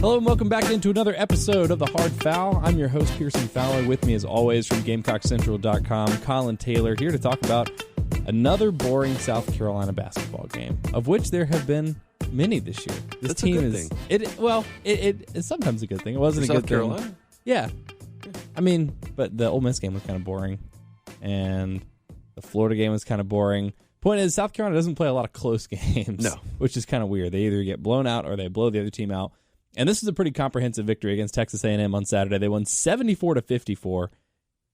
Hello and welcome back into another episode of The Hard Fowl. I'm your host, Pearson Fowler. With me, as always, from GamecockCentral.com, Collyn Taylor, here to talk about another boring South Carolina basketball game, of which there have been many this year. That's a good thing. It's sometimes a good thing. It wasn't a good thing. South Carolina? Yeah. I mean, but the Ole Miss game was kind of boring, and the Florida game was kind of boring. Point is, South Carolina doesn't play a lot of close games, no, which is kind of weird. They either get blown out or they blow the other team out. And this is a pretty comprehensive victory against Texas A&M on Saturday. They won 74-54,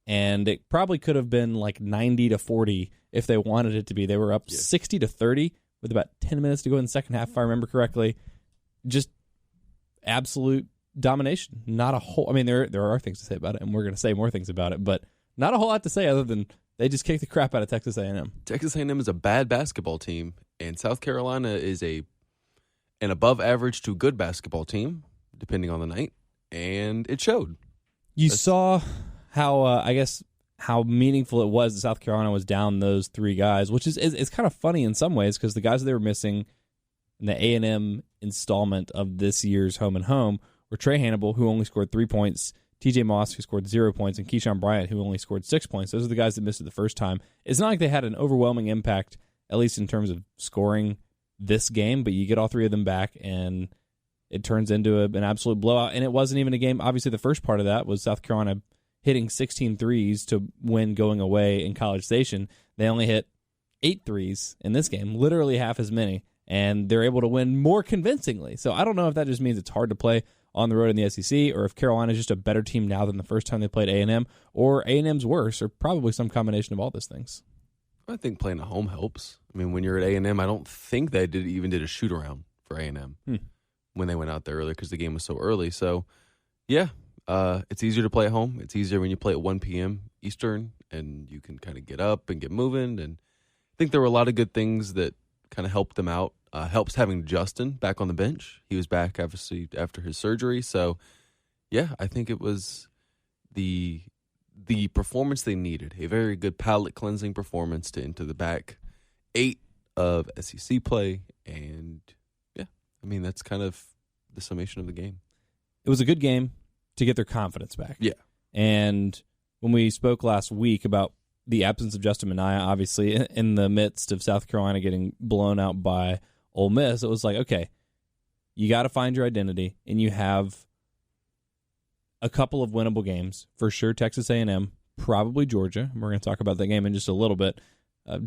and it probably could have been like 90-40 if they wanted it to be. They were up 60-30 with about 10 minutes to go in the second half, if I remember correctly. Just absolute domination. Not a whole. I mean, there are things to say about it, and we're going to say more things about it, but not a whole lot to say other than they just kicked the crap out of Texas A&M. Texas A&M is a bad basketball team, and South Carolina is an above average to good basketball team, depending on the night, and it showed. You saw how, how meaningful it was that South Carolina was down those three guys, which is kind of funny in some ways because the guys that they were missing in the A&M installment of this year's home and home were Trey Hannibal, who only scored 3 points, TJ Moss, who scored 0 points, and Keyshawn Bryant, who only scored 6 points. Those are the guys that missed it the first time. It's not like they had an overwhelming impact, at least in terms of scoring this game, but you get all three of them back, and it turns into an absolute blowout. And it wasn't even a game. Obviously, the first part of that was South Carolina hitting 16 threes to win going away in College Station. They only hit 8 threes in this game, literally half as many, and they're able to win more convincingly. So I don't know if that just means it's hard to play on the road in the SEC, or if Carolina is just a better team now than the first time they played A&M, or A&M's worse, or probably some combination of all those things. I think playing at home helps. I mean, when you're at A&M, I don't think they even did a shoot-around for A&M when they went out there earlier because the game was so early. So, yeah, it's easier to play at home. It's easier when you play at 1 p.m. Eastern, and you can kind of get up and get moving. And I think there were a lot of good things that kind of helped them out. Helps having Justin back on the bench. He was back, obviously, after his surgery. So, yeah, I think it was the performance they needed, a very good palate-cleansing performance to enter the back 8 of SEC play. And, yeah, I mean, that's kind of the summation of the game. It was a good game to get their confidence back. Yeah. And when we spoke last week about the absence of Justin Minaya, obviously, in the midst of South Carolina getting blown out by Ole Miss, it was like, okay, you got to find your identity, and you have a couple of winnable games. For sure, Texas A&M, probably Georgia. We're going to talk about that game in just a little bit.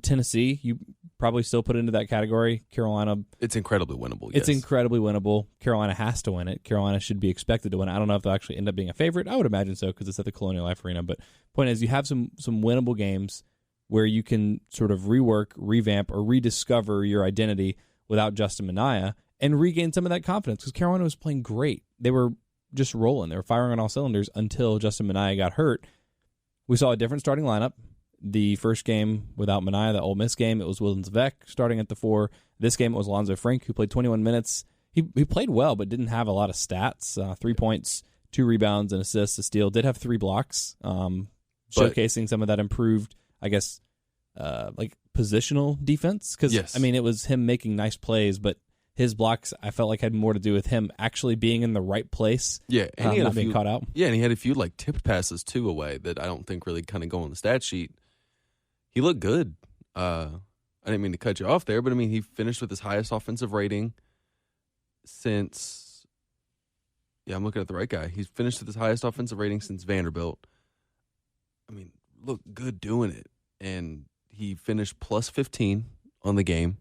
Tennessee, you probably still put into that category. Carolina. It's incredibly winnable, yes. It's incredibly winnable. Carolina has to win it. Carolina should be expected to win it. I don't know if they'll actually end up being a favorite. I would imagine so because it's at the Colonial Life Arena. But point is, you have some winnable games where you can sort of rework, revamp, or rediscover your identity without Justin Minaya and regain some of that confidence because Carolina was playing great. They were just rolling. They were firing on all cylinders until Justin Minaya got hurt. We saw a different starting lineup. The first game without Minaya, the Ole Miss game, it was Willens Vec starting at the 4. This game, it was Alonzo Frank, who played 21 minutes. He played well, but didn't have a lot of stats. 3 points, 2 rebounds, and assists, a steal. Did have 3 blocks, showcasing some of that improved, I guess, like positional defense. Because, yes. I mean, it was him making nice plays, but his blocks, I felt like, had more to do with him actually being in the right place. Yeah, and he had not being caught out. Yeah, and he had a few like tipped passes too away that I don't think really kind of go on the stat sheet. He looked good. I didn't mean to cut you off there, but I mean he finished with his highest offensive rating since. Yeah, I'm looking at the right guy. He's finished with his highest offensive rating since Vanderbilt. I mean, looked good doing it, and he finished plus 15 on the game,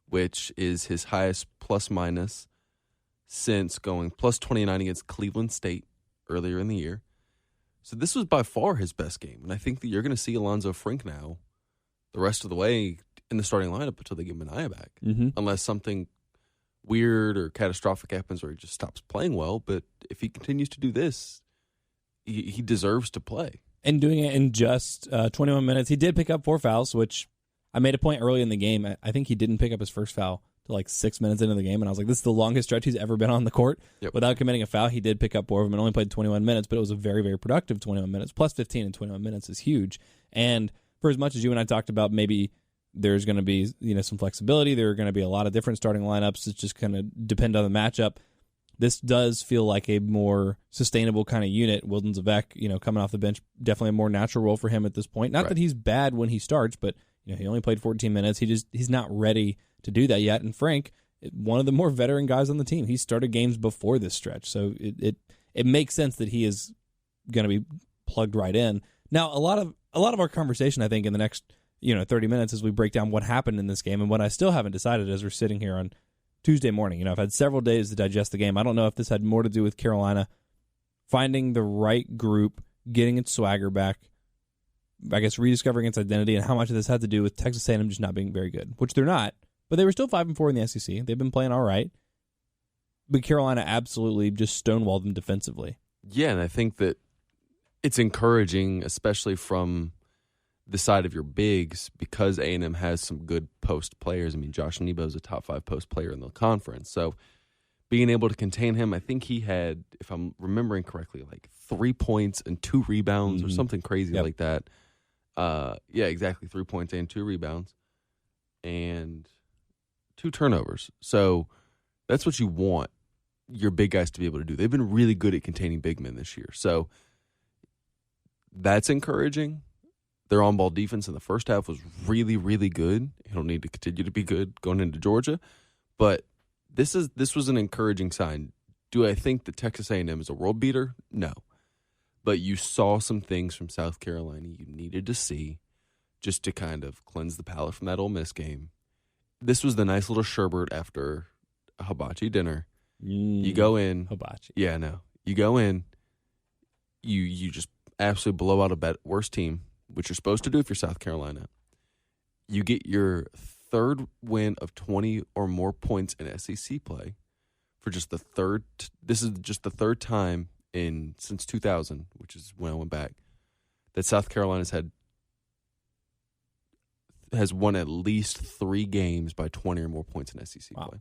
which is his highest plus-minus since going plus 29 against Cleveland State earlier in the year. So this was by far his best game, and I think that you're going to see Alonzo Frank now the rest of the way in the starting lineup until they get Minaya back, unless something weird or catastrophic happens where he just stops playing well. But if he continues to do this, he deserves to play. And doing it in just 21 minutes. He did pick up 4 fouls, which I made a point early in the game. I think he didn't pick up his first foul till like 6 minutes into the game, and I was like, this is the longest stretch he's ever been on the court without committing a foul. He did pick up 4 of them and only played 21 minutes, but it was a very, very productive 21 minutes. Plus 15 in 21 minutes is huge. And for as much as you and I talked about maybe there's going to be some flexibility, there are going to be a lot of different starting lineups. It's just going to depend on the matchup. this does feel like a more sustainable kind of unit. Wilton Zavek, coming off the bench, definitely a more natural role for him at this point. Not that he's bad when he starts, but he only played 14 minutes. He's not ready to do that yet. And Frank, one of the more veteran guys on the team, he started games before this stretch, so it makes sense that he is going to be plugged right in. Now, a lot of our conversation, I think, in the next 30 minutes as we break down what happened in this game and what I still haven't decided as we're sitting here on Tuesday morning. I've had several days to digest the game. I don't know if this had more to do with Carolina finding the right group, getting its swagger back, I guess rediscovering its identity, and how much of this had to do with Texas A&M just not being very good, which they're not. But they were still 5-4 in the SEC. They've been playing all right. But Carolina absolutely just stonewalled them defensively. Yeah, and I think that it's encouraging, especially from the side of your bigs, because A&M has some good post players. I mean, Josh Nebo is a top 5 post player in the conference. So being able to contain him, I think he had, if I'm remembering correctly, like 3 points and 2 rebounds or something crazy like that. Yeah, exactly. 3 points and 2 rebounds and 2 turnovers. So that's what you want your big guys to be able to do. They've been really good at containing big men this year. So that's encouraging. Their on-ball defense in the first half was really, really good. It'll need to continue to be good going into Georgia. But this was an encouraging sign. Do I think that Texas A&M is a world beater? No. But you saw some things from South Carolina you needed to see just to kind of cleanse the palate from that Ole Miss game. This was the nice little sherbet after a hibachi dinner. You go in. Hibachi. Yeah, no. You go in. You just absolutely blow out a worse team, which you're supposed to do if you're South Carolina. You get your third win of 20 or more points in SEC play for just the third. This is just the third time since 2000, which is when I went back, that South Carolina's has won at least 3 games by 20 or more points in SEC play.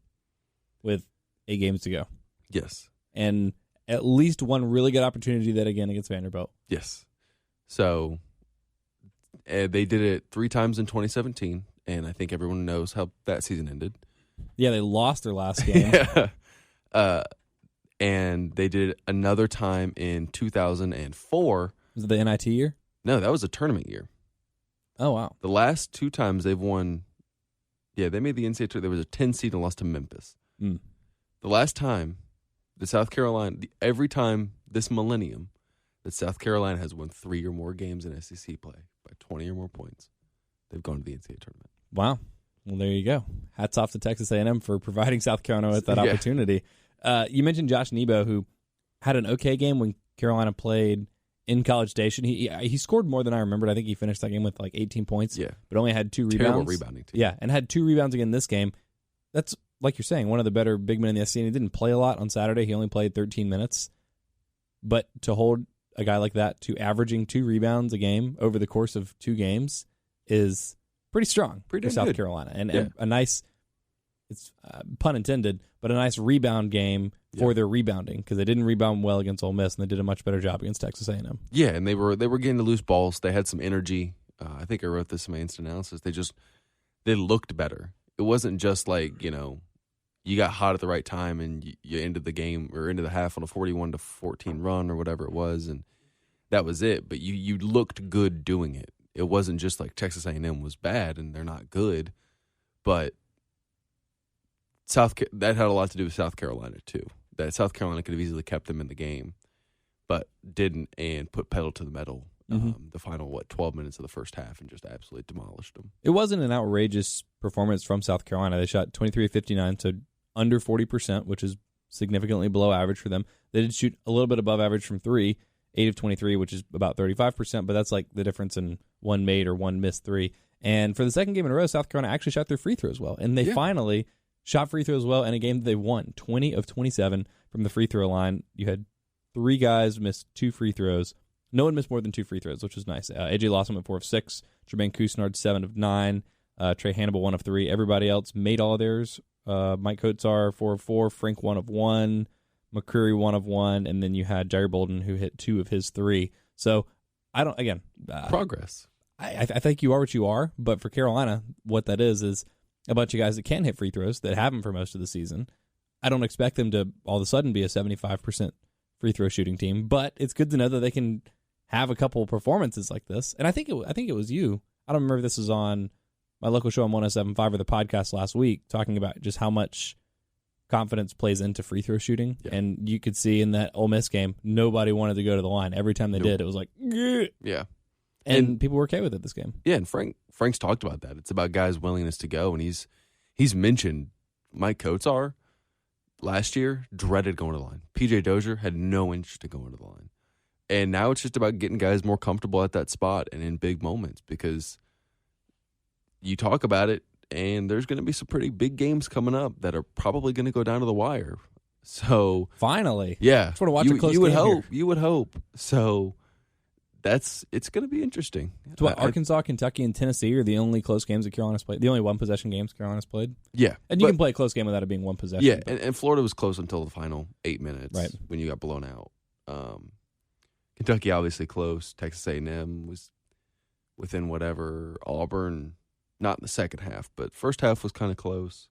With 8 games to go. Yes. And at least one really good opportunity that again against Vanderbilt. Yes. So they did it 3 times in 2017, and I think everyone knows how that season ended. Yeah, they lost their last game. Yeah. And they did it another time in 2004. Was it the NIT year? No, that was a tournament year. Oh, wow. The last 2 times they've won, they made the NCAA tournament. There was a 10 seed and lost to Memphis. The last time that South Carolina, every time this millennium, that South Carolina has won 3 or more games in SEC play by 20 or more points, they've gone to the NCAA tournament. Wow. Well, there you go. Hats off to Texas A&M for providing South Carolina with that opportunity. You mentioned Josh Nebo, who had an okay game when Carolina played in College Station. He scored more than I remembered. I think he finished that game with like 18 points, but only had 2 rebounds. Terrible rebounding team. Yeah, and had 2 rebounds again this game. That's, like you're saying, one of the better big men in the SEC. And he didn't play a lot on Saturday. He only played 13 minutes. But to hold a guy like that to averaging 2 rebounds a game over the course of 2 games is pretty strong for South Carolina. And a nice, it's pun intended, but a nice rebound game for their rebounding, because they didn't rebound well against Ole Miss, and they did a much better job against Texas A&M. Yeah, and they were getting to loose balls. They had some energy. I think I wrote this in my instant analysis. They looked better. It wasn't just like, you got hot at the right time and you ended the game or into the half on a 41-14 run or whatever it was, and that was it. But you looked good doing it. It wasn't just like Texas A&M was bad and they're not good, but that had a lot to do with South Carolina too. That South Carolina could have easily kept them in the game, but didn't, and put pedal to the metal the final 12 minutes of the first half and just absolutely demolished them. It wasn't an outrageous performance from South Carolina. They shot 23 of 59, so under 40%, which is significantly below average for them. They did shoot a little bit above average from 3, 8 of 23, which is about 35%, but that's like the difference in one made or one missed 3. And for the second game in a row, South Carolina actually shot their free throws well, and they finally shot free throws well in a game that they won, 20 of 27 from the free throw line. You had 3 guys miss 2 free throws. No one missed more than 2 free throws, which was nice. A.J. Lawson went 4 of 6. Jermaine Couisnard 7 of 9. Trey Hannibal 1 of 3. Everybody else made all of theirs. Mike Kotsar 4 of 4. Frank 1 of 1. McCreary 1 of 1. And then you had Jair Bolden, who hit 2 of his 3. So progress. I think you are what you are, but for Carolina, what that is a bunch of guys that can hit free throws, that haven't for most of the season, I don't expect them to all of a sudden be a 75% free throw shooting team, but it's good to know that they can have a couple performances like this. And I think it was you. I don't remember if this was on my local show on 107.5 or the podcast last week, talking about just how much confidence plays into free throw shooting. Yeah. And you could see in that Ole Miss game, nobody wanted to go to the line. Every time they did, it was like, "Gah." Yeah. And people were okay with it this game. Yeah, and Frank's talked about that. It's about guys' willingness to go, and he's mentioned Mike Kotsar last year dreaded going to the line. PJ Dozier had no interest in going to the line. And now it's just about getting guys more comfortable at that spot and in big moments, because you talk about it, and there's going to be some pretty big games coming up that are probably going to go down to the wire. So finally, yeah, I just want to watch a close you would game hope. here. You would hope. So it's going to be interesting. So Arkansas, Kentucky, and Tennessee are the only close games that Carolina's played. The only one-possession games Carolina's played. Yeah. And you can play a close game without it being one possession. Yeah, and Florida was close until the final 8 minutes, right, when you got blown out. Kentucky obviously close. Texas A&M was within whatever. Auburn, not in the second half, but first half was kind of close.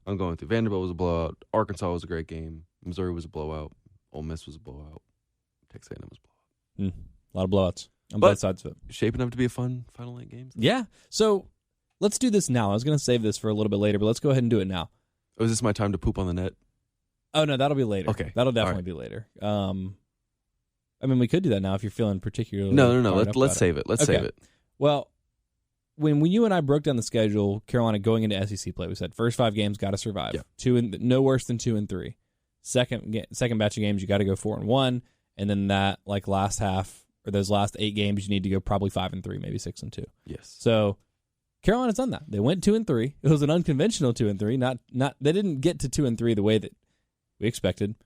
I'm going through. Vanderbilt was a blowout. Arkansas was a great game. Missouri was a blowout. Ole Miss was a blowout. Texas A&M was a blowout. A lot of blowouts on both sides of it. Shaping up to be a fun Final 8 games. Yeah. So let's do this now. I was going to save this for a little bit later, but let's go ahead and do it now. Oh, is this my time to poop on the net? Oh, no, that'll be later. Okay. That'll definitely be later. I mean, we could do that now if you're feeling particularly... No. Let's save it. Let's save it. Well, when you and I broke down the schedule, Carolina going into SEC play, we said first 5 games got to survive. Yeah. No worse than 2-3. Second batch of games, you got to go 4-1, and then that last half or those last 8 games, you need to go probably 5-3, maybe 6-2. Yes. So Carolina's done that. They went 2-3. It was an unconventional 2-3. Not they didn't get to 2-3 the way that we expected.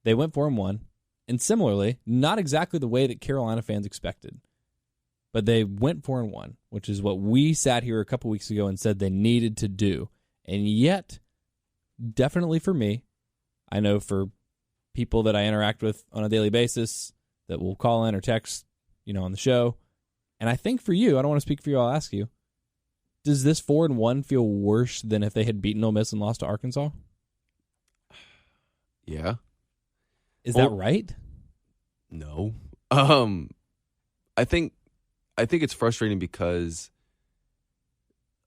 They went 4-1. And similarly, not exactly the way that Carolina fans expected. But they went 4-1, which is what we sat here a couple weeks ago and said they needed to do. And yet, definitely for me, I know for people that I interact with on a daily basis that will call in or text, on the show, and I think for you, I don't want to speak for you, I'll ask you, does this 4-1 feel worse than if they had beaten Ole Miss and lost to Arkansas? Yeah. Is that right? No. I think it's frustrating because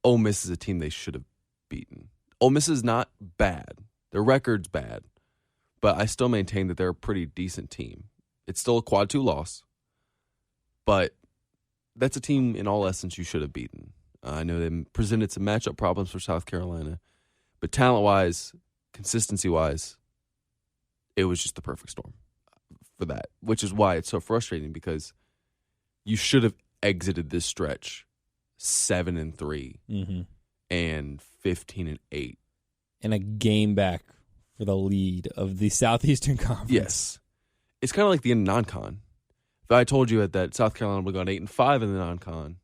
Ole Miss is a team they should have beaten. Ole Miss is not bad. Their record's bad. But I still maintain that they're a pretty decent team. It's still a quad 2 loss. But that's a team in all essence you should have beaten. I know they presented some matchup problems for South Carolina. But talent-wise, consistency-wise, it was just the perfect storm for that, which is why it's so frustrating, because you should have exited this stretch 7-3 and 15-8, and a game back for the lead of the Southeastern Conference. Yes, it's kind of like the end of non-con. If I told you that South Carolina would have gone 8-5 in the non-con,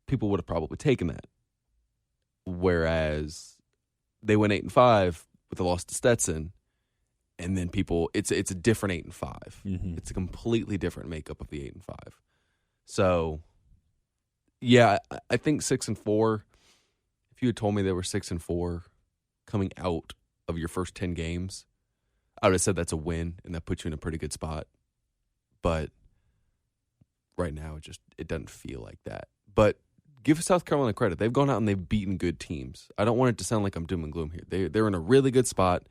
people would have probably taken that. Whereas they went 8-5 with the loss to Stetson. And then it's a different 8-5. It's a completely different makeup of the 8-5. So, yeah, I think 6-4. If you had told me they were 6-4 coming out of your first 10 games, I would have said that's a win, and that puts you in a pretty good spot. But right now, it doesn't feel like that. But give South Carolina credit; they've gone out and they've beaten good teams. I don't want it to sound like I'm doom and gloom here. They're in a really good spot.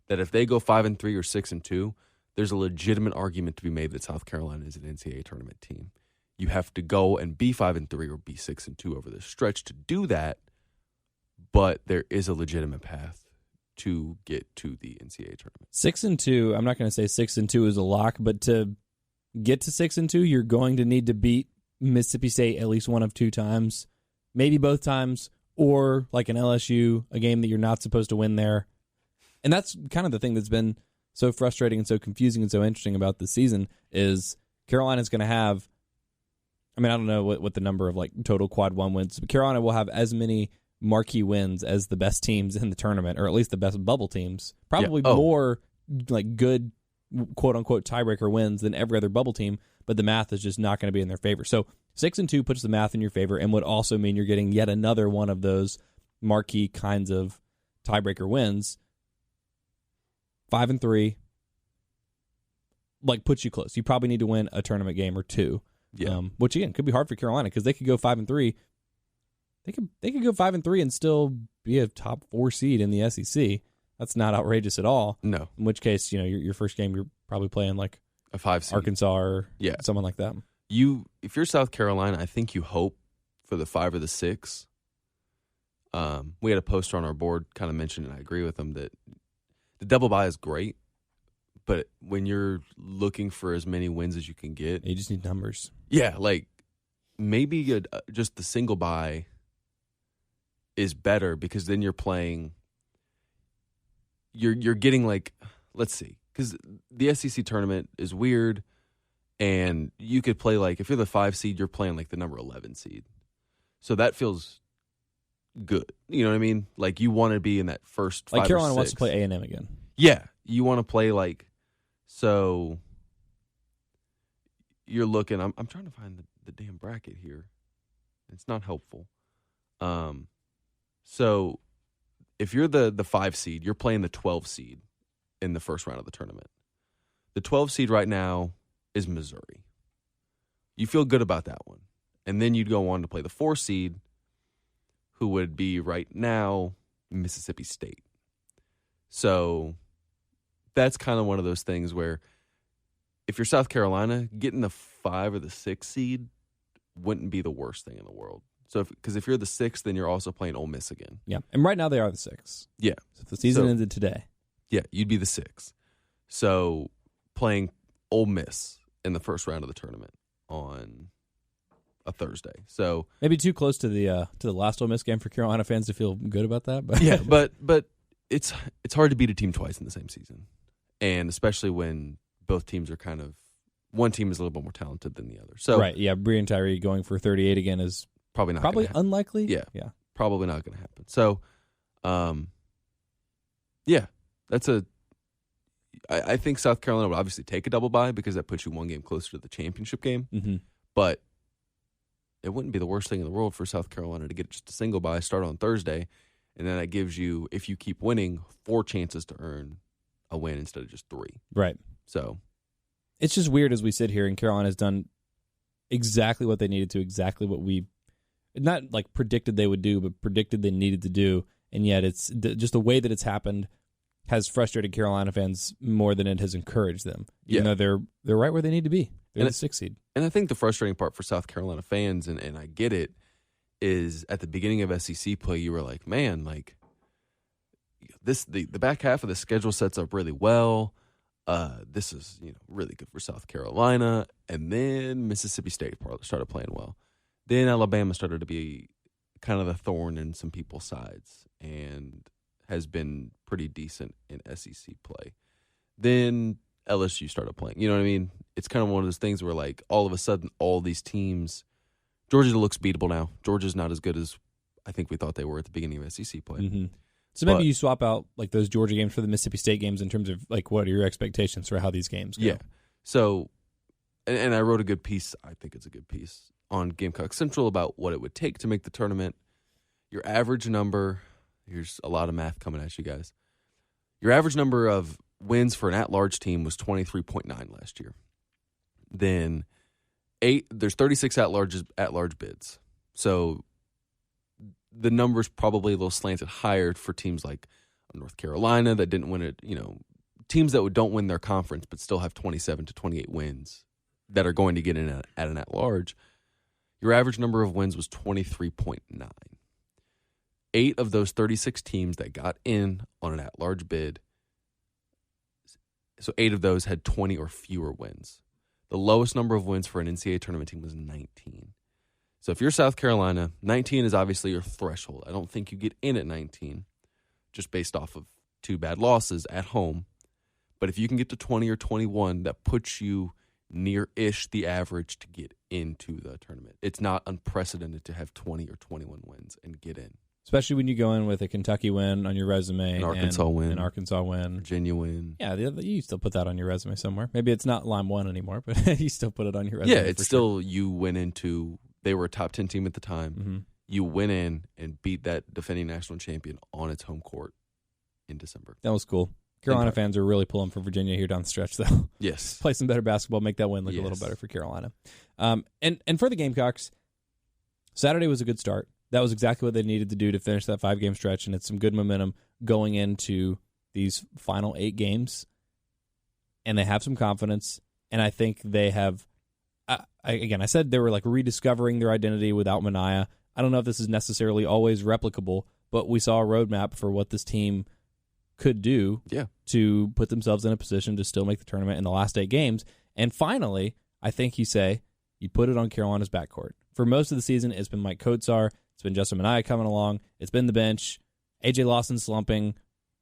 That if they go 5-3 or 6-2, there's a legitimate argument to be made that South Carolina is an NCAA tournament team. You have to go and be 5-3 or be 6-2 over this stretch to do that, but there is a legitimate path to get to the NCAA tournament. 6-2, I'm not going to say 6-2 is a lock, but to get to 6-2, you're going to need to beat Mississippi State at least one of 2 times, maybe both times, or like an LSU, a game that you're not supposed to win there. And that's kind of the thing that's been so frustrating and so confusing and so interesting about this season is Carolina's going to have, I don't know what the number of total quad 1 wins, but Carolina will have as many marquee wins as the best teams in the tournament, or at least the best bubble teams. Probably more good quote unquote tiebreaker wins than every other bubble team, but the math is just not going to be in their favor. So 6-2 puts the math in your favor and would also mean you're getting yet another one of those marquee kinds of tiebreaker wins, 5-3, like puts you close. You probably need to win a tournament game or two. Yeah. Which again could be hard for Carolina because they could go 5-3. They could go 5-3 and still be a top 4 seed in the SEC. That's not outrageous at all. No. In which case, your first game you're probably playing like a 5 seed. Arkansas or someone like that. If you're South Carolina, I think you hope for the 5 or the 6. We had a poster on our board kind of mentioned, and I agree with them that the double bye is great, but when you're looking for as many wins as you can get, you just need numbers. Yeah, like maybe just the single bye is better because then you're playing. You're getting like, let's see, because the SEC tournament is weird, and you could play like if you're the 5 seed, you're playing like the number 11 seed, so that feels good. You know what I mean? Like you want to be in that first 5 like Carolina or 6. wants to play A&M again. Yeah, you want to play like so. You're looking. I'm trying to find the damn bracket here. It's not helpful. So if you're the 5 seed, you're playing the 12 seed in the first round of the tournament. The 12 seed right now is Missouri. You feel good about that one. And then you'd go on to play the 4 seed, who would be right now Mississippi State. So that's kind of one of those things where if you're South Carolina, getting the 5 or the 6 seed wouldn't be the worst thing in the world. So because if you're the 6th, then you're also playing Ole Miss again. Yeah, and right now they are the 6th. Yeah. So if the season ended today. Yeah, you'd be the 6th. So playing Ole Miss in the first round of the tournament on a Thursday. So maybe too close to the last Ole Miss game for Carolina fans to feel good about that. But yeah, but it's hard to beat a team twice in the same season, and especially when both teams are kind of one team is a little bit more talented than the other. So right, yeah, Bree and Tyree going for 38 again is probably unlikely. Yeah, yeah, probably not going to happen. So, yeah, that's I think South Carolina would obviously take a double bye because that puts you one game closer to the championship game. Mm-hmm. But it wouldn't be the worst thing in the world for South Carolina to get just a single bye, start on Thursday, and then that gives you, if you keep winning, 4 chances to earn a win instead of just 3. Right. So it's just weird as we sit here and Carolina's done exactly what they needed to, exactly what we not like predicted they would do, but predicted they needed to do, and yet it's just the way that it's happened has frustrated Carolina fans more than it has encouraged them. Even though they're right where they need to be. They're the 6th seed. And I think the frustrating part for South Carolina fans, and I get it, is at the beginning of SEC play, you were like, man, like the back half of the schedule sets up really well. This is really good for South Carolina, and then Mississippi State started playing well. Then Alabama started to be kind of the thorn in some people's sides, and has been pretty decent in SEC play. Then LSU started playing. You know what I mean? It's kind of one of those things where, like, all of a sudden, all these teams, Georgia looks beatable now. Georgia's not as good as I think we thought they were at the beginning of SEC play. Mm-hmm. So maybe you swap out like those Georgia games for the Mississippi State games in terms of like what are your expectations for how these games go? Yeah. So, and I wrote a good piece. I think it's a good piece on Gamecock Central about what it would take to make the tournament. Your average number. Here's a lot of math coming at you guys. Your average number of wins for an at-large team was 23.9 last year. Then there's 36 at-large bids. So the number's probably a little slanted higher for teams like North Carolina that didn't win it, teams that don't win their conference but still have 27 to 28 wins that are going to get in at an at-large. Your average number of wins was 23.9. 8 of those 36 teams that got in on an at-large bid, so 8 of those had 20 or fewer wins. The lowest number of wins for an NCAA tournament team was 19. So if you're South Carolina, 19 is obviously your threshold. I don't think you get in at 19 just based off of 2 bad losses at home. But if you can get to 20 or 21, that puts you near-ish the average to get into the tournament. It's not unprecedented to have 20 or 21 wins and get in. Especially when you go in with a Kentucky win on your resume. An Arkansas win. An Arkansas win. Virginia win. Yeah, you still put that on your resume somewhere. Maybe it's not line 1 anymore, but you still put it on your resume. Yeah, it's still you went into, they were a top 10 team at the time. Mm-hmm. You went in and beat that defending national champion on its home court in December. That was cool. Carolina fans are really pulling for Virginia here down the stretch, though. Yes. Play some better basketball, make that win look a little better for Carolina. And for the Gamecocks, Saturday was a good start. That was exactly what they needed to do to finish that 5-game stretch, and it's some good momentum going into these final 8 games. And they have some confidence, and I think they have, I said they were like rediscovering their identity without Mania. I don't know if this is necessarily always replicable, but we saw a roadmap for what this team could do to put themselves in a position to still make the tournament in the last 8 games. And finally, I think you put it on Carolina's backcourt. For most of the season, it's been Mike Kotsar, it's been Justin Mania coming along, it's been the bench, AJ Lawson slumping.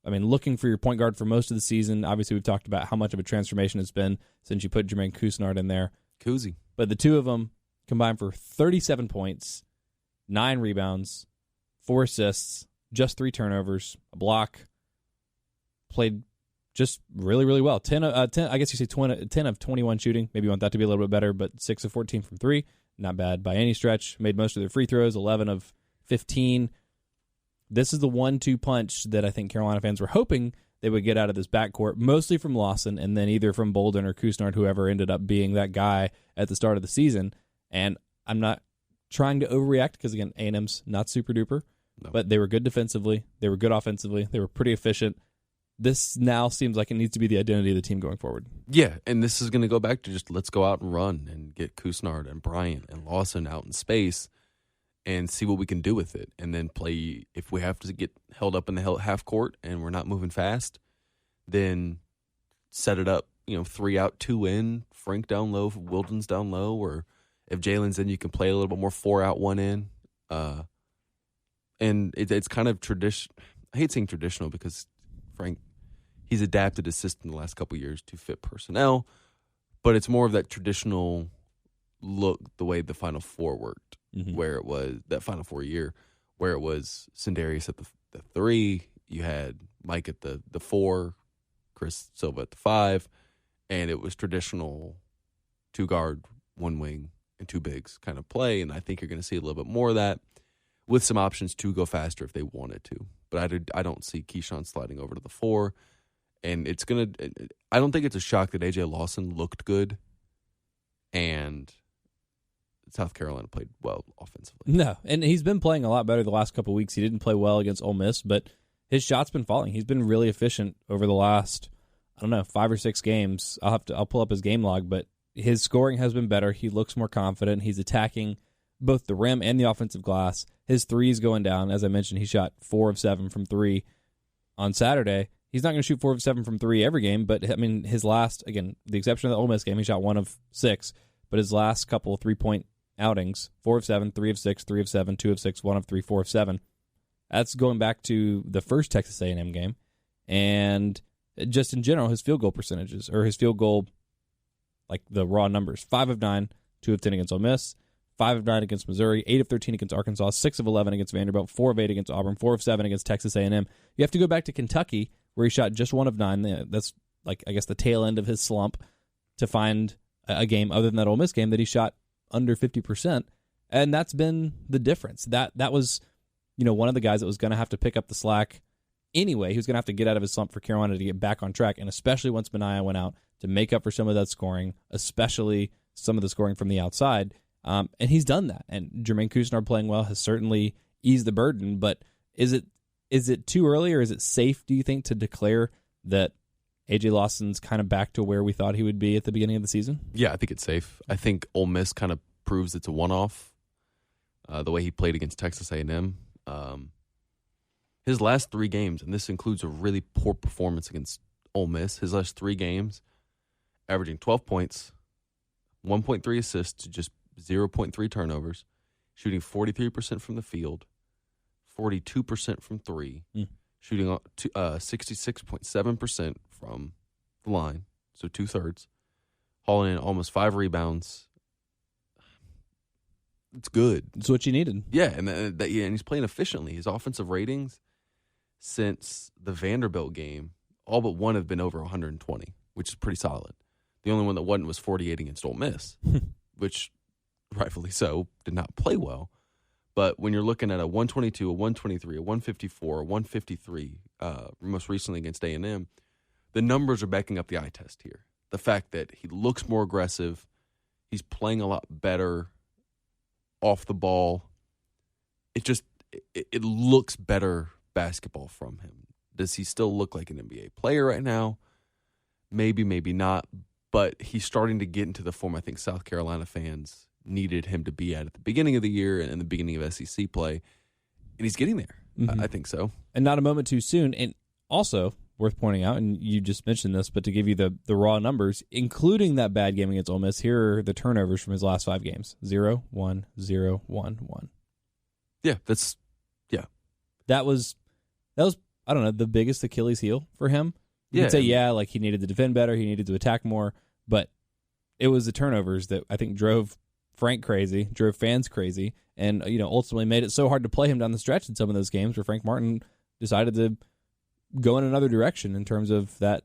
I mean, looking for your point guard for most of the season. Obviously, we've talked about how much of a transformation it's been since you put Jermaine Couisnard in there. Koozie. But the two of them combined for 37 points, 9 rebounds, 4 assists, just 3 turnovers, a block. Played just really, really well. 10 I guess you say 10 of 21 shooting. Maybe you want that to be a little bit better, but 6 of 14 from 3. Not bad by any stretch. Made most of their free throws, 11 of 15. This is the 1-2 punch that I think Carolina fans were hoping they would get out of this backcourt, mostly from Lawson, and then either from Bolden or Couisnard, whoever ended up being that guy at the start of the season. And I'm not trying to overreact because, again, A&M's not super duper, but they were good defensively. They were good offensively. They were pretty efficient. This now seems like it needs to be the identity of the team going forward. Yeah, and this is going to go back to just let's go out and run and get Couisnard and Bryant and Lawson out in space and see what we can do with it. And then play, if we have to get held up in the half court and we're not moving fast, then set it up, 3 out, 2 in, Frank down low, Wilden's down low, or if Jalen's in, you can play a little bit more 4 out, 1 in. And it's kind of tradition. I hate saying traditional because Frank, he's adapted his system the last couple of years to fit personnel, but it's more of that traditional look, the way the Final Four worked, where it was that Final Four year, where it was Sindarius at the 3, you had Mike at the 4, Chris Silva at the 5, and it was traditional 2 guard, 1 wing, and 2 bigs kind of play. And I think you're going to see a little bit more of that with some options to go faster if they wanted to. But I don't see Keyshawn sliding over to the 4. And I don't think it's a shock that AJ Lawson looked good and South Carolina played well offensively. No, and he's been playing a lot better the last couple of weeks. He didn't play well against Ole Miss, but his shot's been falling. He's been really efficient over the last, 5 or 6 games. I'll pull up his game log, but his scoring has been better. He looks more confident. He's attacking both the rim and the offensive glass. His three's going down. As I mentioned, he shot 4 of 7 from 3 on Saturday. He's not going to shoot 4 of 7 from 3 every game, but his last, again, the exception of the Ole Miss game, he shot 1 of 6, but his last couple of 3-point outings, 4 of 7, 3 of 6, 3 of 7, 2 of 6, 1 of 3, 4 of 7. That's going back to the first Texas A&M game. And just in general, his field goal percentages, or his field goal, like the raw numbers, 5 of 9, 2 of 10 against Ole Miss, 5 of 9 against Missouri, 8 of 13 against Arkansas, 6 of 11 against Vanderbilt, 4 of 8 against Auburn, 4 of 7 against Texas A&M. You have to go back to Kentucky, where he shot just 1 of 9. That's, the tail end of his slump, to find a game other than that Ole Miss game that he shot under 50%. And that's been the difference. That was, one of the guys that was going to have to pick up the slack anyway. He was going to have to get out of his slump for Carolina to get back on track, and especially once Mania went out, to make up for some of that scoring, especially some of the scoring from the outside. And he's done that. And Jermaine Couisnard playing well has certainly eased the burden. But is it too early, or is it safe, do you think, to declare that A.J. Lawson's kind of back to where we thought he would be at the beginning of the season? Yeah, I think it's safe. I think Ole Miss kind of proves it's a one-off, the way he played against Texas A&M. His last 3 games, and this includes a really poor performance against Ole Miss, his last 3 games, averaging 12 points, 1.3 assists, just 0.3 turnovers, shooting 43% from the field, 42% from 3, shooting 66.7% from the line, so 2/3, hauling in almost 5 rebounds. It's good. It's what you needed. Yeah, and he's playing efficiently. His offensive ratings since the Vanderbilt game, all but one have been over 120, which is pretty solid. The only one that wasn't was 48 against Ole Miss, which, rightfully so, did not play well. But when you're looking at a 122, a 123, a 154, a 153, most recently against A&M, the numbers are backing up the eye test here. The fact that he looks more aggressive, he's playing a lot better off the ball. It looks better basketball from him. Does he still look like an NBA player right now? Maybe, maybe not. But he's starting to get into the form I think South Carolina fans needed him to be at the beginning of the year and the beginning of SEC play. And he's getting there. Mm-hmm. I think so. And not a moment too soon. And also, worth pointing out, and you just mentioned this, but to give you the raw numbers, including that bad game against Ole Miss, here are the turnovers from his last 5 games. 0, 1, 0, 1, 1. Yeah, That was I don't know, the biggest Achilles heel for him. You could say, like he needed to defend better, he needed to attack more, but it was the turnovers that I think drove Frank crazy, drove fans crazy, and ultimately made it so hard to play him down the stretch in some of those games where Frank Martin decided to go in another direction in terms of that,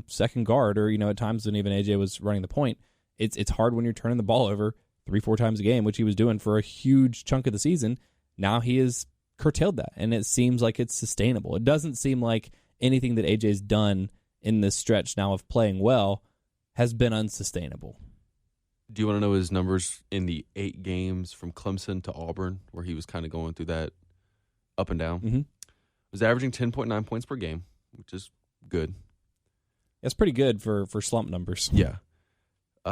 second guard, or at times when even AJ was running the point. It's hard when you're turning the ball over 3-4 times a game, which he was doing for a huge chunk of the season. Now he has curtailed that, and it seems like it's sustainable. It doesn't seem like anything that AJ's done in this stretch now of playing well has been unsustainable. Do you want to know his numbers in the 8 games from Clemson to Auburn, where he was kind of going through that up and down? Mm-hmm. Was averaging 10.9 points per game, which is good. That's pretty good for slump numbers. Yeah.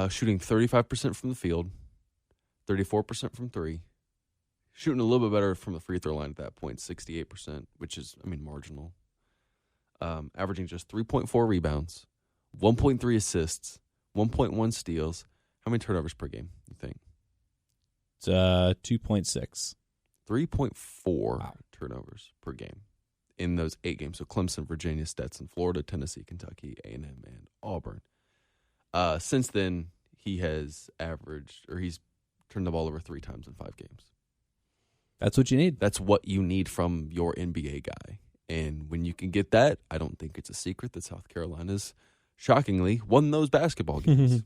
Shooting 35% from the field, 34% from 3. Shooting a little bit better from the free throw line at that point, 68%, which is, marginal. Averaging just 3.4 rebounds, 1.3 assists, 1.1 steals. How many turnovers per game, you think? It's 2.6. 3.4 turnovers per game in those 8 games. So Clemson, Virginia, Stetson, Florida, Tennessee, Kentucky, A&M, and Auburn. Since then, he's turned the ball over 3 times in 5 games. That's what you need. That's what you need from your NBA guy. And when you can get that, I don't think it's a secret that South Carolina's, shockingly, won those basketball games.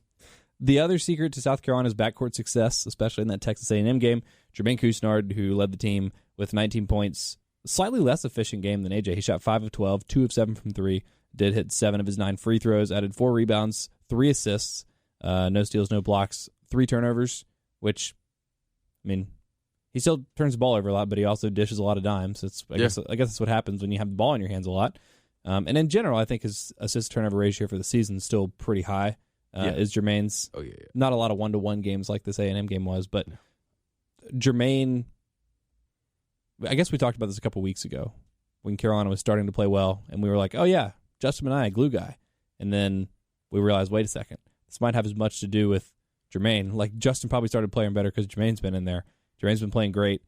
The other secret to South Carolina's backcourt success, especially in that Texas A&M game, Jermaine Couisnard, who led the team with 19 points, slightly less efficient game than AJ. He shot 5 of 12, 2 of 7 from 3, did hit 7 of his 9 free throws, added 4 rebounds, 3 assists, no steals, no blocks, 3 turnovers, which, he still turns the ball over a lot, but he also dishes a lot of dimes. I guess that's what happens when you have the ball in your hands a lot. And in general, I think his assist-turnover ratio for the season is still pretty high. Is Jermaine's. Oh, yeah. Not a lot of one-to-one games like this A&M game was, but Jermaine, I guess we talked about this a couple weeks ago when Carolina was starting to play well, and we were like, oh, yeah, Justin and I, glue guy. And then we realized, wait a second, this might have as much to do with Jermaine. Like, Justin probably started playing better because Jermaine's been in there. Jermaine's been playing great.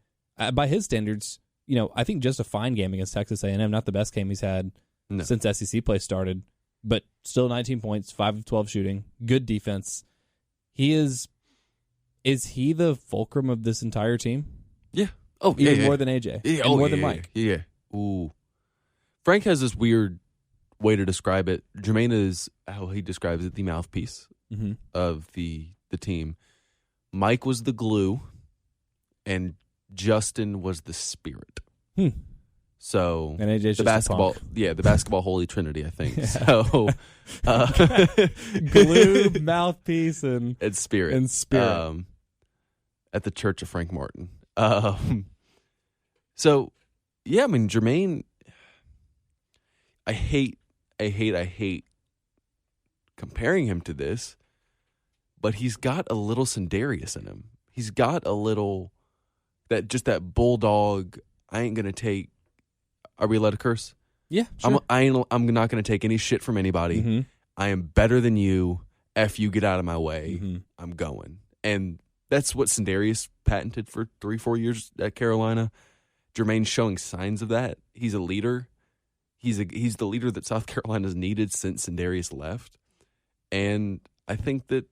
By his standards, I think just a fine game against Texas A&M, not the best game he's had since SEC play started, but still 19 points, 5 of 12 shooting, good defense. Is he the fulcrum of this entire team? Yeah. Oh, even more than AJ. Yeah. And more than Mike. Yeah. Ooh. Frank has this weird way to describe it. Jermaine is, how he describes it, the mouthpiece of the team. Mike was the glue, and Justin was the spirit. So and AJ's the basketball, the basketball holy trinity, I think. Yeah. So glue, mouthpiece, and spirit, at the Church of Frank Martin. So yeah, Jermaine, I hate comparing him to this, but he's got a little Sindarius in him. He's got a little that bulldog. I ain't gonna take. Are we allowed to curse? Yeah, sure. I'm not gonna take any shit from anybody. I am better than you. F you, get out of my way. I'm going. And that's what Sindarius patented for 3-4 years at Carolina. Jermaine's showing signs of that. He's a leader. He's the leader that South Carolina's needed since Sindarius left. And I think that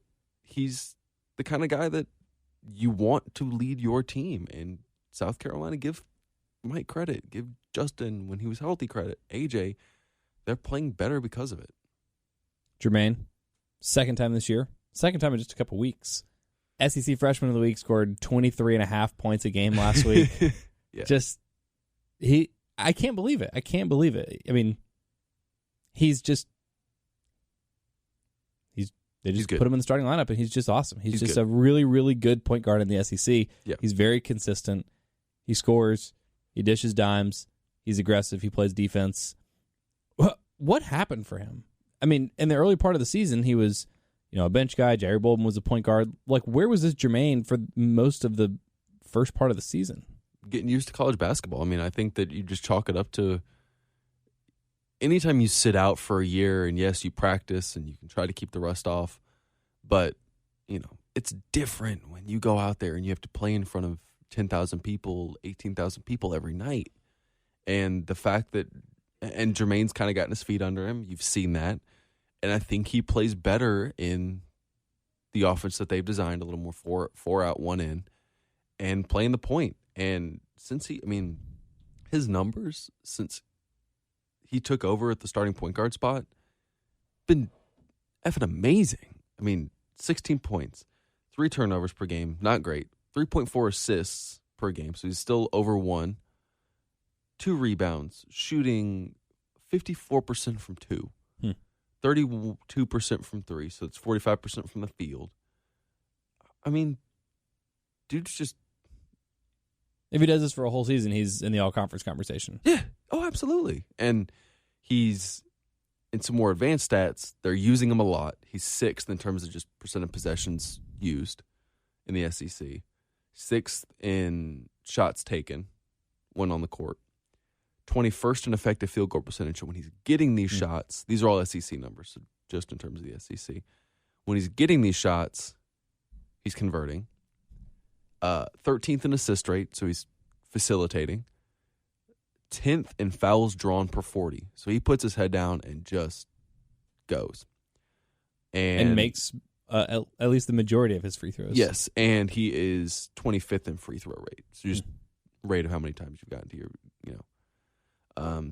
he's the kind of guy that you want to lead your team. And South Carolina, give Mike credit, give Justin, when he was healthy, credit, AJ, they're playing better because of it. Jermaine, second time this year, second time in just a couple weeks. SEC Freshman of the Week, scored 23.5 points a game last week. Yeah. I can't believe it. I can't believe it. I mean, they just good. put him in the starting lineup, and he's just awesome. He's just good. a really, really good point guard in the SEC. Yeah. He's very consistent. He scores. He dishes dimes. He's aggressive. He plays defense. What happened for him? I mean, in the early part of the season, he was, a bench guy. Jerry Bolden was a point guard. Like, where was this Jermaine for most of the first part of the season? Getting used to college basketball. I mean, I think that you just chalk it up to anytime you sit out for a year, and yes, you practice and you can try to keep the rust off, but, it's different when you go out there and you have to play in front of 10,000 people, 18,000 people every night. And the fact that, and Jermaine's kind of gotten his feet under him, you've seen that. And I think he plays better in the offense that they've designed, a little more four out, one in, and playing the point. And his numbers since he took over at the starting point guard spot been effing amazing. 16 points, 3 turnovers per game, not great. 3.4 assists per game, so he's still over 1. 2 rebounds, shooting 54% from 2, 32% from 3, so it's 45% from the field. Dude's just... If he does this for a whole season, he's in the all-conference conversation. Yeah. Oh, absolutely. And he's, in some more advanced stats, they're using him a lot. He's 6th in terms of just percent of possessions used in the SEC. 6th in shots taken when on the court. 21st in effective field goal percentage. So when he's getting these shots, these are all SEC numbers, so just in terms of the SEC. When he's getting these shots, he's converting. 13th in assist rate, so he's facilitating. 10th in fouls drawn per 40. So he puts his head down and just goes. And makes at least the majority of his free throws. Yes, and he is 25th in free throw rate. So just rate of how many times you've gotten to your,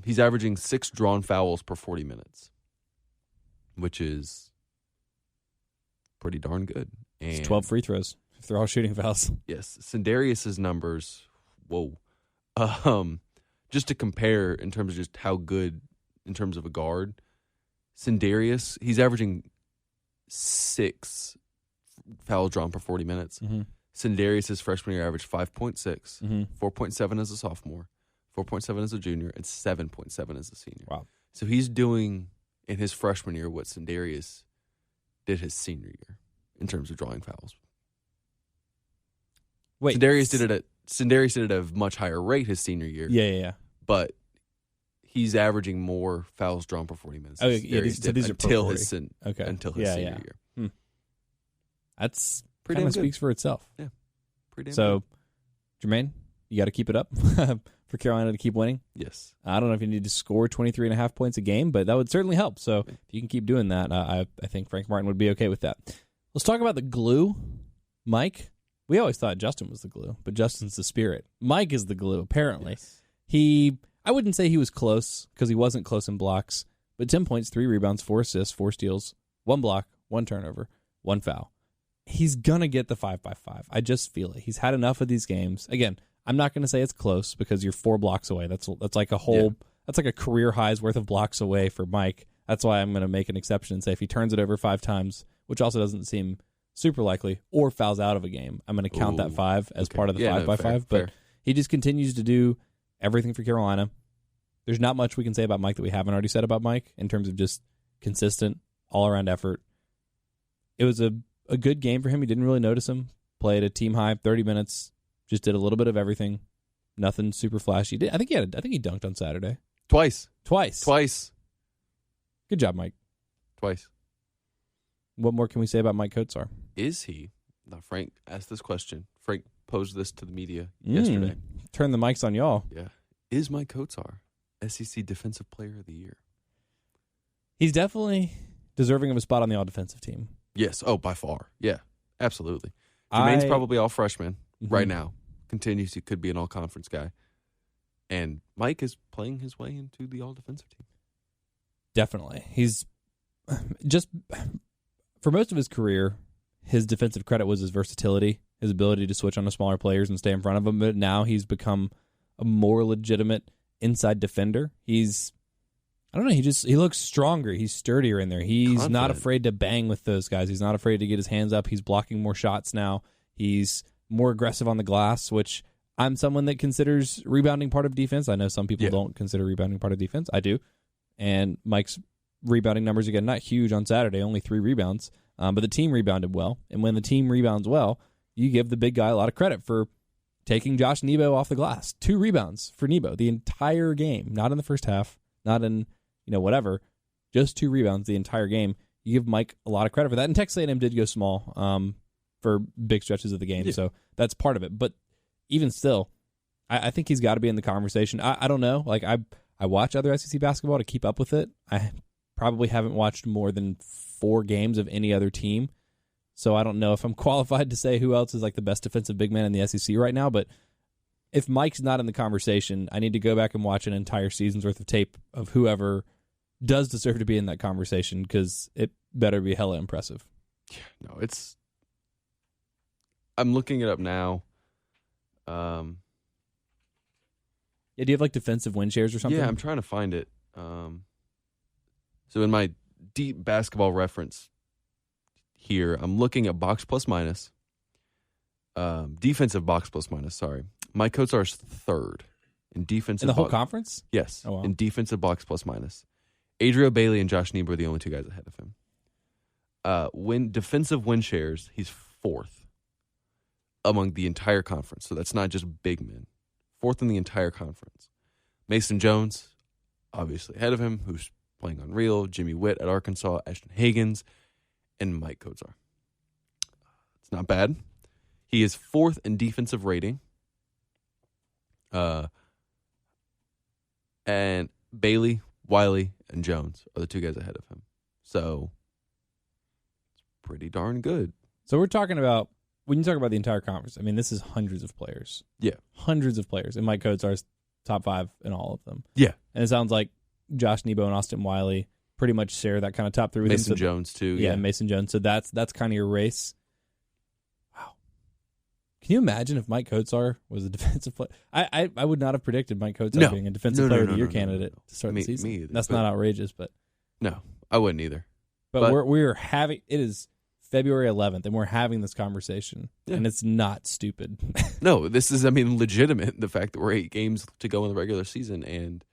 he's averaging 6 drawn fouls per 40 minutes, which is pretty darn good. And it's 12 free throws if they're all shooting fouls. Yes, Sindarius's numbers, whoa. Just to compare in terms of just how good in terms of a guard, Sindarius, he's averaging 6 fouls drawn per 40 minutes. Mm-hmm. Sindarius, his freshman year, averaged 5.6, 4.7 as a sophomore, 4.7 as a junior, and 7.7 as a senior. Wow. So he's doing in his freshman year what Sindarius did his senior year in terms of drawing fouls. Wait, Sindarius did it at a much higher rate his senior year. Yeah. But he's averaging more fouls drawn per 40 minutes. Oh, yeah, these are until per 40. his senior year. That's pretty kind of good. speaks for itself. Yeah, pretty damn so, good. Jermaine, you got to keep it up for Carolina to keep winning. Yes. I don't know if you need to score 23.5 points a game, but that would certainly help. So if you can keep doing that, I think Frank Martin would be okay with that. Let's talk about the glue, Mike. We always thought Justin was the glue, but Justin's the spirit. Mike is the glue, apparently. Yes. I wouldn't say he was close because he wasn't close in blocks, but 10 points, 3 rebounds, 4 assists, 4 steals, 1 block, 1 turnover, 1 foul. He's going to get the 5x5. I just feel it. He's had enough of these games. Again, I'm not going to say it's close because you're 4 blocks away. That's like a whole that's like a career high's worth of blocks away for Mike. That's why I'm going to make an exception and say if he turns it over 5 times, which also doesn't seem super likely, or fouls out of a game, I'm going to count that 5 as part of the 5x5. But he just continues to do everything for Carolina. There's not much we can say about Mike that we haven't already said about Mike in terms of just consistent, all-around effort. It was a good game for him. He didn't really notice him. Played a team high, 30 minutes, just did a little bit of everything. Nothing super flashy. I think he dunked on Saturday. Twice. Good job, Mike. Twice. What more can we say about Mike Kotsar? Is he? Now, Frank asked this question. Frank posed this to the media yesterday. Turn the mics on y'all. Yeah. Is Mike Kotsar SEC Defensive Player of the Year? He's definitely deserving of a spot on the all-defensive team. Yes. Oh, by far. Yeah, absolutely. Jermaine's probably all freshman right now. Continues. He could be an all-conference guy. And Mike is playing his way into the all-defensive team. Definitely. He's just, for most of his career, his defensive credit was his versatility, his ability to switch on to smaller players and stay in front of them. But now he's become a more legitimate inside defender. I don't know, he looks stronger. He's sturdier in there. He's not afraid to bang with those guys. He's not afraid to get his hands up. He's blocking more shots now. He's more aggressive on the glass, which I'm someone that considers rebounding part of defense. I know some people don't consider rebounding part of defense. I do. And Mike's rebounding numbers, again, not huge on Saturday, only 3 rebounds. But the team rebounded well. And when the team rebounds well, you give the big guy a lot of credit for taking Josh Nebo off the glass. 2 rebounds for Nebo the entire game, not in the first half, not in whatever, just 2 rebounds the entire game. You give Mike a lot of credit for that. And Texas A&M did go small for big stretches of the game, so that's part of it. But even still, I think he's got to be in the conversation. I don't know. Like, I watch other SEC basketball to keep up with it. I probably haven't watched more than 4 games of any other team, so I don't know if I'm qualified to say who else is like the best defensive big man in the SEC right now. But if Mike's not in the conversation, I need to go back and watch an entire season's worth of tape of whoever does deserve to be in that conversation, because it better be hella impressive. No, I'm looking it up now. Do you have like defensive win shares or something? Yeah, I'm trying to find it. So in my deep basketball reference here, I'm looking at box plus minus. Defensive box plus minus, sorry. Mike Kotsar's 3rd in defensive. In the whole conference? Yes. Oh, wow. In defensive box plus minus. Adrio Bailey and Josh Nebo are the only 2 guys ahead of him. Defensive win shares, he's 4th among the entire conference. So that's not just big men. 4th in the entire conference. Mason Jones, obviously ahead of him, who's playing unreal. Jimmy Witt at Arkansas, Ashton Higgins, and Mike Kotsar. It's not bad. He is 4th in defensive rating. And Bailey, Wiley, and Jones are the 2 guys ahead of him. So it's pretty darn good. So we're talking about, when you talk about the entire conference, I mean, this is hundreds of players. Yeah. Hundreds of players. And Mike Kotsar's top 5 in all of them. Yeah. And it sounds like Josh Nebo and Austin Wiley pretty much share that kind of top 3 with Mason him. Jones, too. Yeah, Mason Jones. So that's kind of your race. Wow. Can you imagine if Mike Kotsar was a defensive player? I would not have predicted Mike Kotsar being a defensive player of the year candidate to start the season. Me either, that's not outrageous, but no, I wouldn't either. But we're having, it is February 11th, and we're having this conversation, and it's not stupid. No, this is, legitimate. The fact that we're 8 games to go in the regular season, and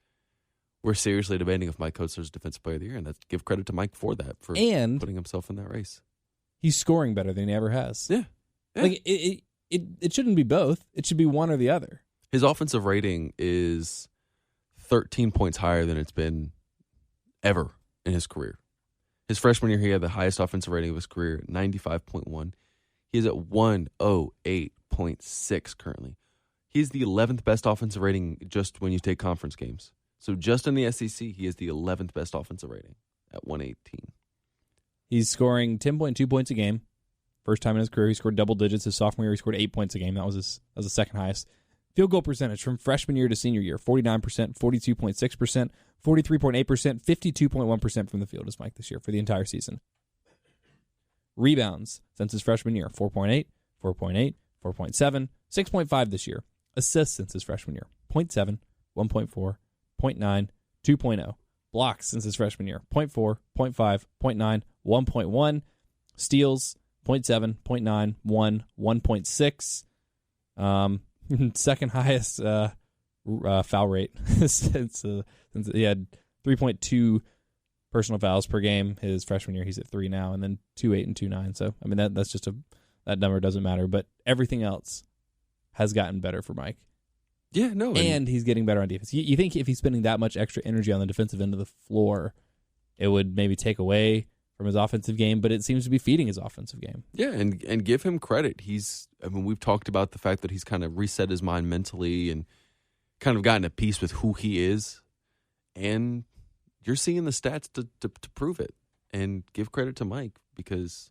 we're seriously debating if Mike Kotsar's defensive player of the year, and that's, give credit to Mike for that, for putting himself in that race. He's scoring better than he ever has. Yeah. Like it shouldn't be both. It should be one or the other. His offensive rating is 13 points higher than it's been ever in his career. His freshman year, he had the highest offensive rating of his career, 95.1. He is at 108.6 currently. He's the 11th best offensive rating just when you take conference games. So just in the SEC, he is the 11th best offensive rating at 118. He's scoring 10.2 points a game. First time in his career, he scored double digits. His sophomore year, he scored 8 points a game. That was the second highest. Field goal percentage from freshman year to senior year, 49%, 42.6%, 43.8%, 52.1% from the field is Mike this year for the entire season. Rebounds since his freshman year, 4.8, 4.8, 4.7, 6.5 this year. Assists since his freshman year, 0.7, 1.4, 0.9, 2.0. Blocks since his freshman year, 0.4, 0.5, 0.9, 1.1. Steals, 0.7, 0.9, 1, 1.6. Second highest foul rate since he had 3.2 personal fouls per game his freshman year. He's at 3 now, and then 2.8 and 2.9. So I mean that's just that number doesn't matter, but everything else has gotten better for Mike. Yeah, no, and he's getting better on defense. You think if he's spending that much extra energy on the defensive end of the floor, it would maybe take away from his offensive game, but it seems to be feeding his offensive game. Yeah, and give him credit. We've talked about the fact that he's kind of reset his mind mentally and kind of gotten at peace with who he is, and you're seeing the stats to prove it. And give credit to Mike, because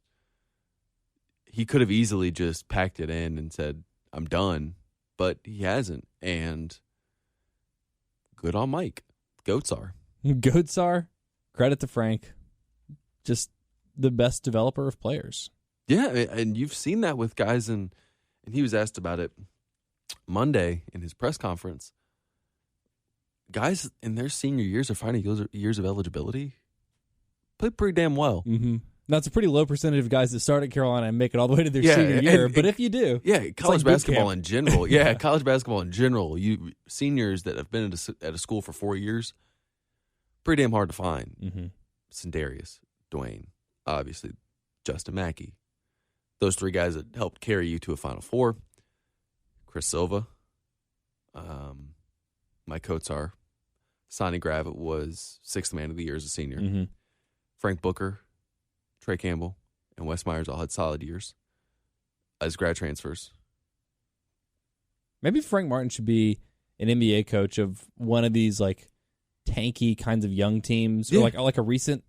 he could have easily just packed it in and said, I'm done, but he hasn't. And good on Mike. Goatsar. Credit to Frank. Just the best developer of players. Yeah, and you've seen that with guys, and he was asked about it Monday in his press conference. Guys in their senior years or final years of eligibility play pretty damn well. Mm-hmm. Now, it's a pretty low percentage of guys that start at Carolina and make it all the way to their senior year. But if you do, college basketball in general. Yeah, college basketball in general. You seniors that have been at a school for 4 years, pretty damn hard to find. Mm-hmm. Sindarius, Dwayne, obviously, Justin Mackey. Those three guys that helped carry you to a Final Four. Chris Silva, Mike Kotsar, Sonny Gravett was sixth man of the year as a senior. Mm-hmm. Frank Booker, Trey Campbell, and Wes Myers all had solid years as grad transfers. Maybe Frank Martin should be an NBA coach of one of these like tanky kinds of young teams, or like a recent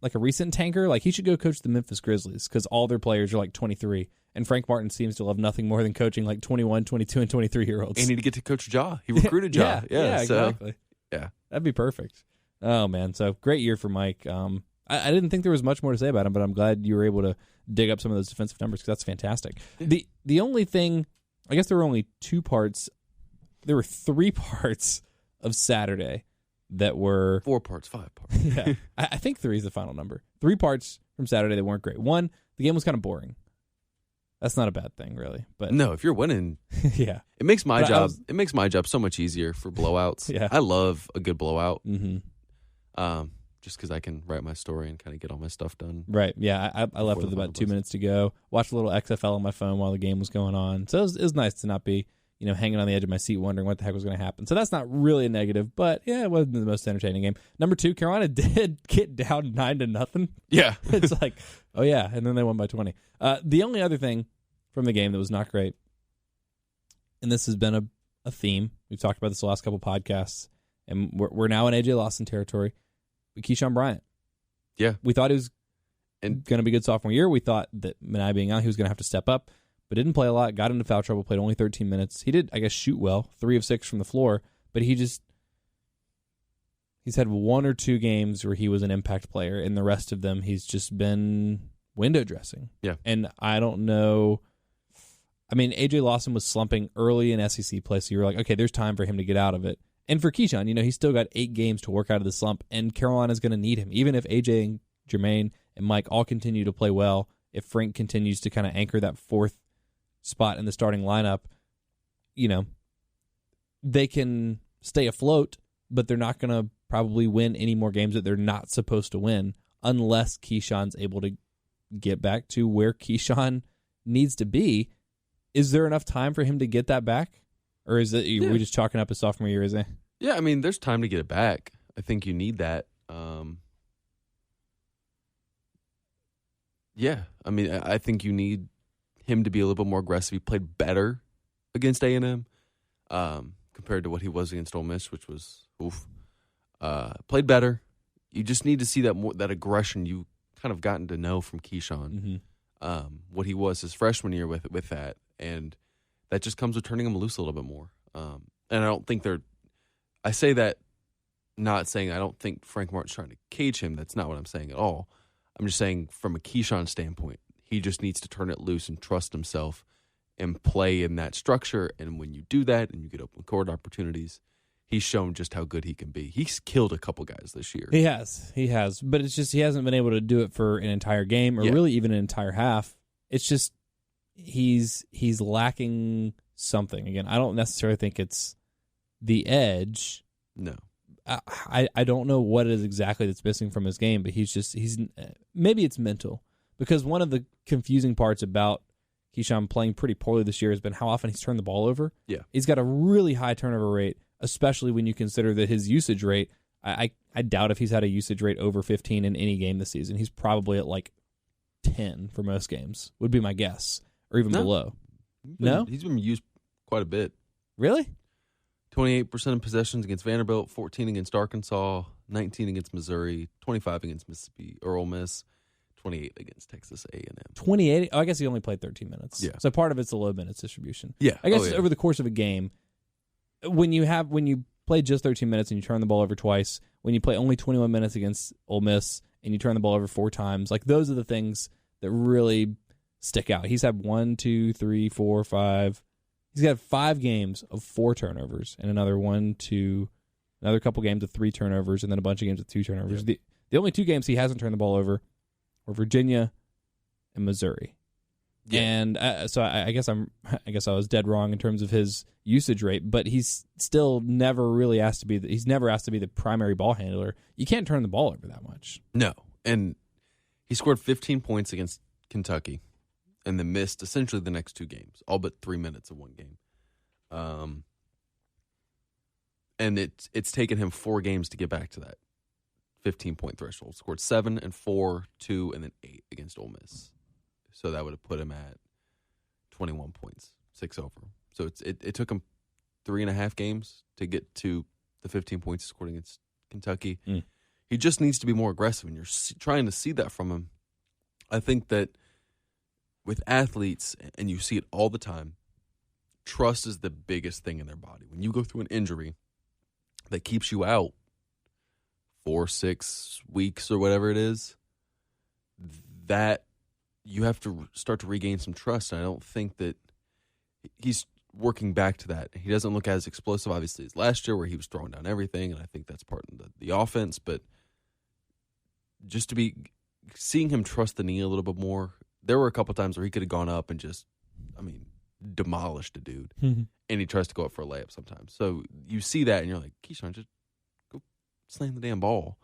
tanker. Like he should go coach the Memphis Grizzlies because all their players are like 23, and Frank Martin seems to love nothing more than coaching like 21, 22, and 23-year-olds. And he'd get to coach Ja. He recruited Ja. Yeah, so, exactly. Yeah, that'd be perfect. Oh man, so great year for Mike. I didn't think there was much more to say about him, but I'm glad you were able to dig up some of those defensive numbers because that's fantastic. Yeah. The only thing, I guess there were only 2 parts. There were 3 parts of Saturday that were 4 parts, 5 parts. Yeah, I think 3 is the final number. 3 parts from Saturday that weren't great. 1, the game was kind of boring. That's not a bad thing, really. But no, if you're winning, yeah, it makes my job. It makes my job so much easier for blowouts. Yeah, I love a good blowout. Mm-hmm. Just because I can write my story and kind of get all my stuff done. Right. Yeah, I left with about 2 minutes to go. Watched a little XFL on my phone while the game was going on. So it was nice to not be, hanging on the edge of my seat wondering what the heck was going to happen. So that's not really a negative, but yeah, it wasn't the most entertaining game. Number 2, Carolina did get down 9-0. Yeah. It's like, oh yeah, and then they won by 20. The only other thing from the game that was not great, and this has been a theme, we've talked about this the last couple podcasts, and we're now in A.J. Lawson territory, but Keyshawn Bryant. Yeah. We thought he was going to be good sophomore year. We thought that Minai being out, he was going to have to step up, but didn't play a lot, got into foul trouble, played only 13 minutes. He did, I guess, shoot well, 3 of 6 from the floor, but he's had 1 or 2 games where he was an impact player, and the rest of them he's just been window dressing. Yeah. And I don't know. I mean, A.J. Lawson was slumping early in SEC play, so you were like, okay, there's time for him to get out of it. And for Keyshawn, he's still got 8 games to work out of the slump, and Carolina's going to need him. Even if A.J. and Jermaine and Mike all continue to play well, if Frank continues to kind of anchor that 4th spot in the starting lineup, they can stay afloat, but they're not going to probably win any more games that they're not supposed to win unless Keyshawn's able to get back to where Keyshawn needs to be. Is there enough time for him to get that back? Or is it we just chalking up his sophomore year, is it? Yeah, I mean, there's time to get it back. I think you need that. Yeah, I mean, I think you need him to be a little bit more aggressive. He played better against A&M compared to what he was against Ole Miss, which was oof. Played better. You just need to see that aggression you kind of gotten to know from Keyshawn. Mm-hmm. What he was his freshman year with that, and that just comes with turning him loose a little bit more. And I don't think I say that not saying I don't think Frank Martin's trying to cage him. That's not what I'm saying at all. I'm just saying from a Keyshawn standpoint, he just needs to turn it loose and trust himself and play in that structure. And when you do that and you get open court opportunities, he's shown just how good he can be. He's killed a couple guys this year. He has. But it's just he hasn't been able to do it for an entire game or really even an entire half. It's just he's lacking something. Again, I don't necessarily think it's the edge. No. I don't know what it is exactly that's missing from his game, but he's maybe it's mental. Because one of the confusing parts about Keyshawn playing pretty poorly this year has been how often he's turned the ball over. Yeah. He's got a really high turnover rate, especially when you consider that his usage rate, I doubt if he's had a usage rate over 15 in any game this season. He's probably at like 10 for most games, would be my guess, or even below. He's been used quite a bit. Really? 28% of possessions against Vanderbilt, 14 against Arkansas, 19 against Missouri, 25 against Mississippi or Ole Miss, 28 against Texas A&M. 28? Oh, I guess he only played 13 minutes. Yeah. So part of it's the low minutes distribution. Yeah. I guess over the course of a game, when you play just 13 minutes and you turn the ball over twice, when you play only 21 minutes against Ole Miss and you turn the ball over 4 times, like those are the things that really stick out. He's had 1, 2, 3, 4, 5. He's got 5 games of 4 turnovers and another couple games of 3 turnovers and then a bunch of games of 2 turnovers. Yeah. The only 2 games he hasn't turned the ball over were Virginia and Missouri. Yeah. And so I guess I was dead wrong in terms of his usage rate, but he's still never really asked to be the primary ball handler. You can't turn the ball over that much. No. And he scored 15 points against Kentucky and then missed essentially the next 2 games, all but 3 minutes of one game. And it's taken him 4 games to get back to that 15-point threshold. Scored 7 and 4, 2, and then 8 against Ole Miss. So that would have put him at 21 points, 6 over. So it took him 3.5 games to get to the 15 points he scored against Kentucky. He just needs to be more aggressive, and you're trying to see that from him. I think that with athletes, and you see it all the time, trust is the biggest thing in their body. When you go through an injury that keeps you out 4-6 weeks or whatever it is, that you have to start to regain some trust. And I don't think that he's working back to that. He doesn't look as explosive, obviously, as last year where he was throwing down everything, and I think that's part of the offense. But just to be seeing him trust the knee a little bit more, there were a couple times where he could have gone up and just, demolished a dude. Mm-hmm. And he tries to go up for a layup sometimes. So you see that, and you're like, Keyshawn, just go slam the damn ball.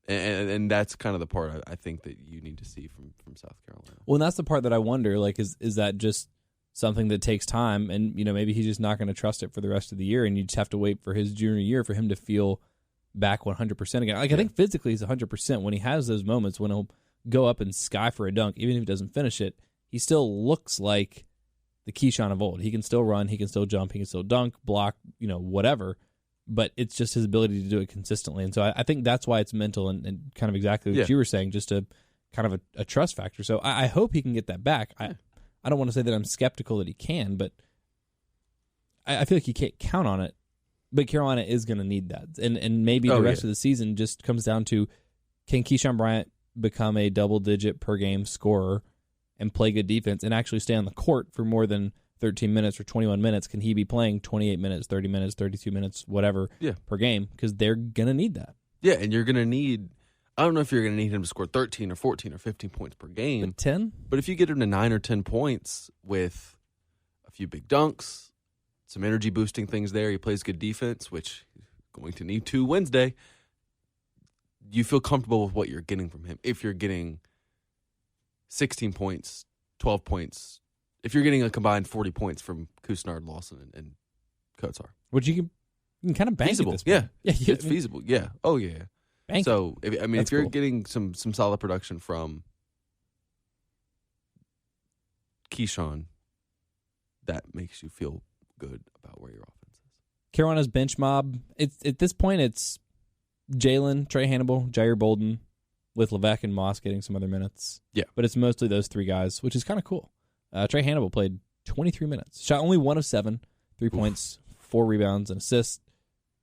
And that's kind of the part I think that you need to see from South Carolina. Well, and that's the part that I wonder, like, is that just something that takes time, and maybe he's just not going to trust it for the rest of the year, and you just have to wait for his junior year for him to feel back 100% again. Like, I think physically he's 100%. When he has those moments when he'll go up and sky for a dunk, even if he doesn't finish it, he still looks like the Keyshawn of old. He can still run, he can still jump, he can still dunk, block, whatever. But it's just his ability to do it consistently. And so I think that's why it's mental and kind of exactly what you were saying, just a kind of a trust factor. So I hope he can get that back. I don't want to say that I'm skeptical that he can, but I feel like you can't count on it. But Carolina is going to need that. And maybe the rest of the season just comes down to, can Keyshawn Bryant become a double-digit per-game scorer and play good defense and actually stay on the court for more than 13 minutes or 21 minutes? Can he be playing 28 minutes, 30 minutes, 32 minutes, whatever per game? Because they're going to need that. Yeah, and you're going to need, I don't know if you're going to need him to score 13 or 14 or 15 points per game. But 10? But if you get him to 9 or 10 points with a few big dunks, some energy-boosting things there, he plays good defense, which he's going to need to Wednesday, you feel comfortable with what you're getting from him. If you're getting 16 points, 12 points, if you're getting a combined 40 points from Kusnard, Lawson, and Kotsar. Which you can kind of bank feasible. At this point. Yeah, it's feasible. Yeah. Oh, yeah. Bank so, if you're getting some solid production from Keyshawn, that makes you feel good about where your offense is. Carolina's bench mob, at this point, it's Jalen, Trey Hannibal, Jair Bolden, with Levesque and Moss getting some other minutes. Yeah. But it's mostly those 3 guys, which is kind of cool. Trey Hannibal played 23 minutes. Shot only 1 of 7, 3 points, 4 rebounds, an assist,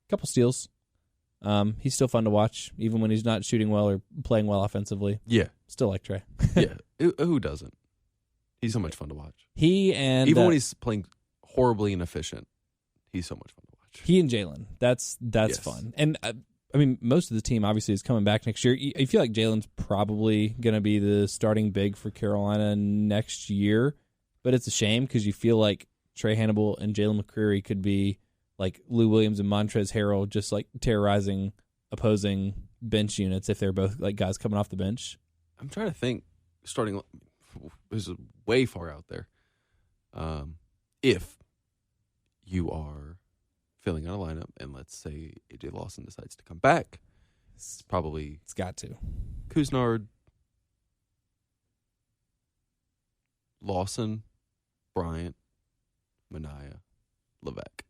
a couple steals. He's still fun to watch, even when he's not shooting well or playing well offensively. Yeah. Still like Trey. Yeah. Who doesn't? He's so much fun to watch. Even when he's playing horribly inefficient, he's so much fun to watch. He and Jalen. That's fun. And most of the team obviously is coming back next year. I feel like Jalen's probably going to be the starting big for Carolina next year, but it's a shame because you feel like Trey Hannibal and Jalen McCreary could be like Lou Williams and Montrezl Harrell, just like terrorizing opposing bench units if they're both like guys coming off the bench. I'm trying to think. Starting this is way far out there. If you are filling out a lineup, and let's say AJ Lawson decides to come back, it's got to Kusnard, Lawson, Bryant, Minaya, Levesque.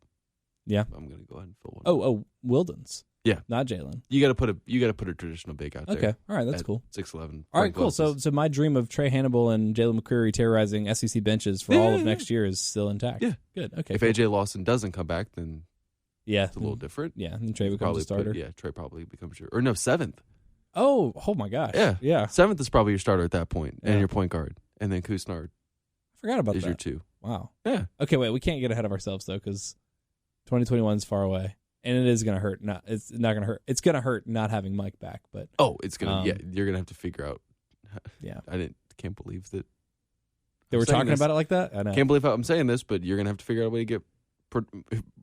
Yeah, I'm going to go ahead and fill one. Oh, Wildens. Yeah, not Jalen. You got to put a traditional big out there. Okay, all right, that's cool. 6'11". All right, cool. So my dream of Trey Hannibal and Jalen McCreary terrorizing SEC benches for all of next year is still intact. Yeah, good. Okay. If AJ Lawson doesn't come back, then it's a little different. Yeah, and Trey becomes a starter. Trey probably becomes your 7th. Oh my gosh. Yeah. 7th is probably your starter at that point, and your point guard. And then Kusnard Forgot about is that. your 2. Wow. Yeah. Okay, wait. We can't get ahead of ourselves though, because 2021 is far away, and it is going to hurt. It's not going to hurt. It's going to hurt not having Mike back. But it's gonna. You're gonna have to figure out. Yeah. Can't believe that they were talking about it like that. I know. Can't believe I'm saying this, but you're gonna have to figure out a way to get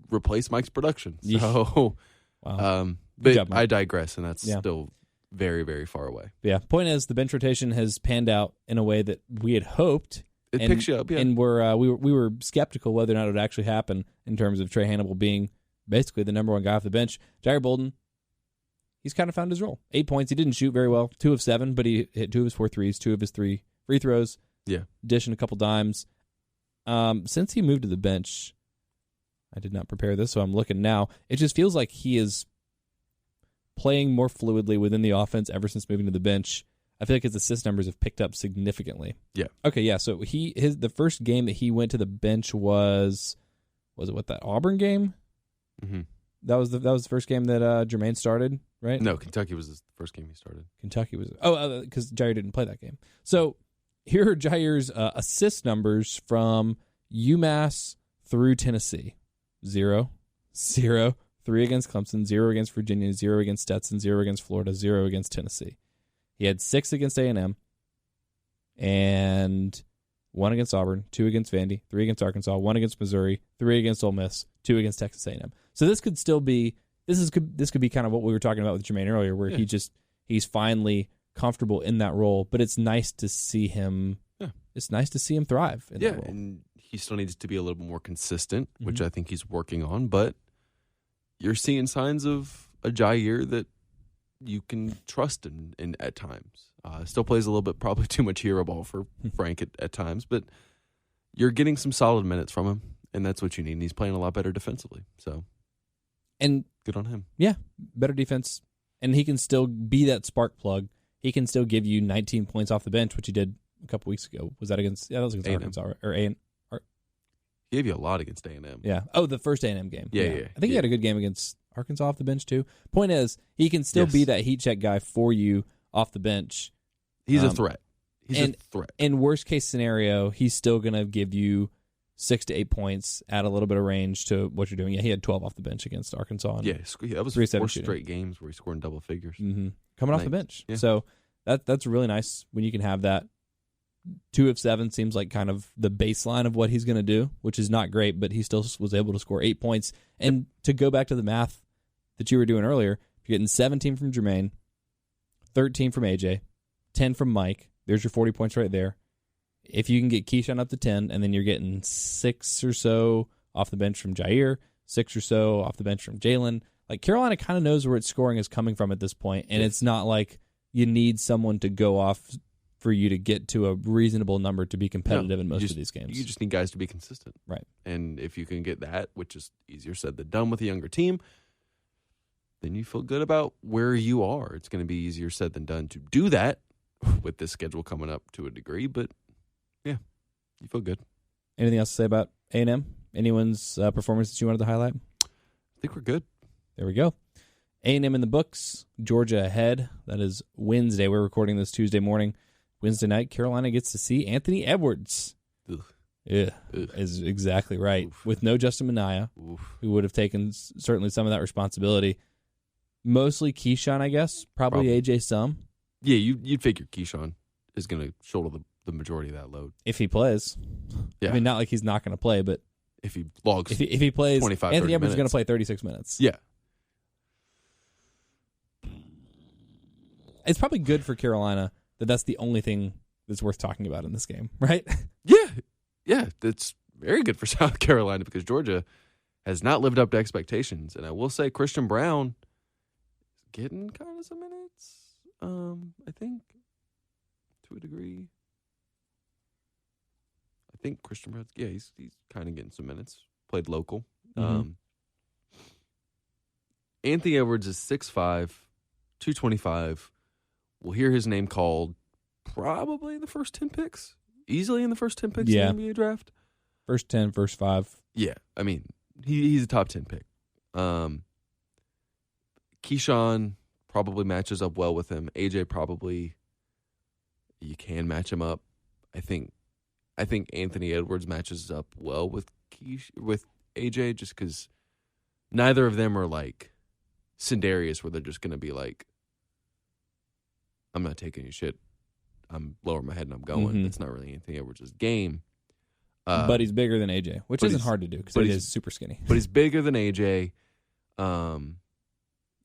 replace Mike's production. So, wow. But job, Mike. I digress, and that's still very, very far away. Yeah. Point is, the bench rotation has panned out in a way that we had hoped. It picks you up, yeah. And we were skeptical whether or not it would actually happen in terms of Trey Hannibal being basically the number one guy off the bench. Jair Bolden, he's kind of found his role. 8 points. He didn't shoot very well. 2 of 7, but he hit 2 of his 4 threes, 2 of his 3 free throws. Yeah. Dishing a couple dimes. Since he moved to the bench, I did not prepare this, so I'm looking now. It just feels like he is playing more fluidly within the offense ever since moving to the bench. I feel like his assist numbers have picked up significantly. Yeah. Okay, yeah. So the first game that he went to the bench was it what, that Auburn game? Mm-hmm. That was the first game that Jermaine started, right? No, Kentucky was the first game he started. Kentucky was because Jair didn't play that game. So here are Jair's assist numbers from UMass through Tennessee: 0, 0, 3 against Clemson, 0 against Virginia, 0 against Stetson, 0 against Florida, 0 against Tennessee. He had 6 against A&M, and 1 against Auburn, 2 against Vandy, 3 against Arkansas, 1 against Missouri, 3 against Ole Miss, 2 against Texas A&M. So this could still be this could be kind of what we were talking about with Jermaine earlier, where he's finally comfortable in that role. But it's nice to see him. Yeah. It's nice to see him thrive in that role. And he still needs to be a little bit more consistent, which I think he's working on. But you're seeing signs of a Jair that you can trust in at times. Still plays a little bit, probably too much hero ball for Frank at times, but you're getting some solid minutes from him, and that's what you need. And he's playing a lot better defensively, so good on him. Yeah, better defense, and he can still be that spark plug. He can still give you 19 points off the bench, which he did a couple weeks ago. Was that against? Yeah, that was against A&M. Arkansas or A&M. He gave you a lot against A&M. Yeah. Oh, the first A&M game. Yeah. I think he had a good game against Arkansas off the bench too. Point is, he can still be that heat check guy for you off the bench. He's a threat. He's a threat. In worst case scenario, he's still going to give you 6 to 8 points, add a little bit of range to what you're doing. Yeah, he had 12 off the bench against Arkansas. Yeah, that was 4 straight games where he scored in double figures. Mm-hmm. Coming off the bench. Yeah. So that's really nice when you can have that. 2 of 7 seems like kind of the baseline of what he's going to do, which is not great, but he still was able to score 8 points. And to go back to the math that you were doing earlier, you're getting 17 from Jermaine, 13 from AJ, 10 from Mike. There's your 40 points right there. If you can get Keyshawn up to 10, and then you're getting 6 or so off the bench from Jair, 6 or so off the bench from Jalen. Like, Carolina kind of knows where its scoring is coming from at this point, and it's not like you need someone to go off for you to get to a reasonable number to be competitive in most of these games. You just need guys to be consistent. Right. And if you can get that, which is easier said than done with a younger team, then you feel good about where you are. It's going to be easier said than done to do that with this schedule coming up to a degree, but yeah, you feel good. Anything else to say about A&M? Anyone's performance that you wanted to highlight? I think we're good. There we go. A&M in the books. Georgia ahead. That is Wednesday. We're recording this Tuesday morning. Wednesday night, Carolina gets to see Anthony Edwards. Ugh. Yeah, is exactly right. Oof. With no Justin Minaya, who would have taken certainly some of that responsibility. Mostly Keyshawn, I guess. Probably AJ some. Yeah, you'd figure Keyshawn is going to shoulder the majority of that load. If he plays. Yeah. I mean, not like he's not going to play, but if he logs if he plays, 25, Anthony 30 Edwards is going minutes. to play 36 minutes. Yeah. It's probably good for Carolina that that's the only thing that's worth talking about in this game, right? Yeah, that's very good for South Carolina because Georgia has not lived up to expectations. And I will say Christian Brown is getting kind of some minutes, I think, to a degree. I think Christian Brown's, he's kind of getting some minutes. Played local. Mm-hmm. Anthony Edwards is 6'5", 225. We'll hear his name called probably in the first 10 picks. Easily in the first 10 picks in the NBA draft. First 10, first 5. Yeah, I mean, he's a top 10 pick. Keyshawn, probably matches up well with him. AJ probably, you can match him up. I think Anthony Edwards matches up well with AJ just because neither of them are like Sindarius where they're just going to be like, I'm not taking any shit. I'm lowering my head and I'm going. Mm-hmm. That's not really Anthony Edwards' game. But he's bigger than AJ, which isn't hard to do because AJ is super skinny. But he's bigger than AJ.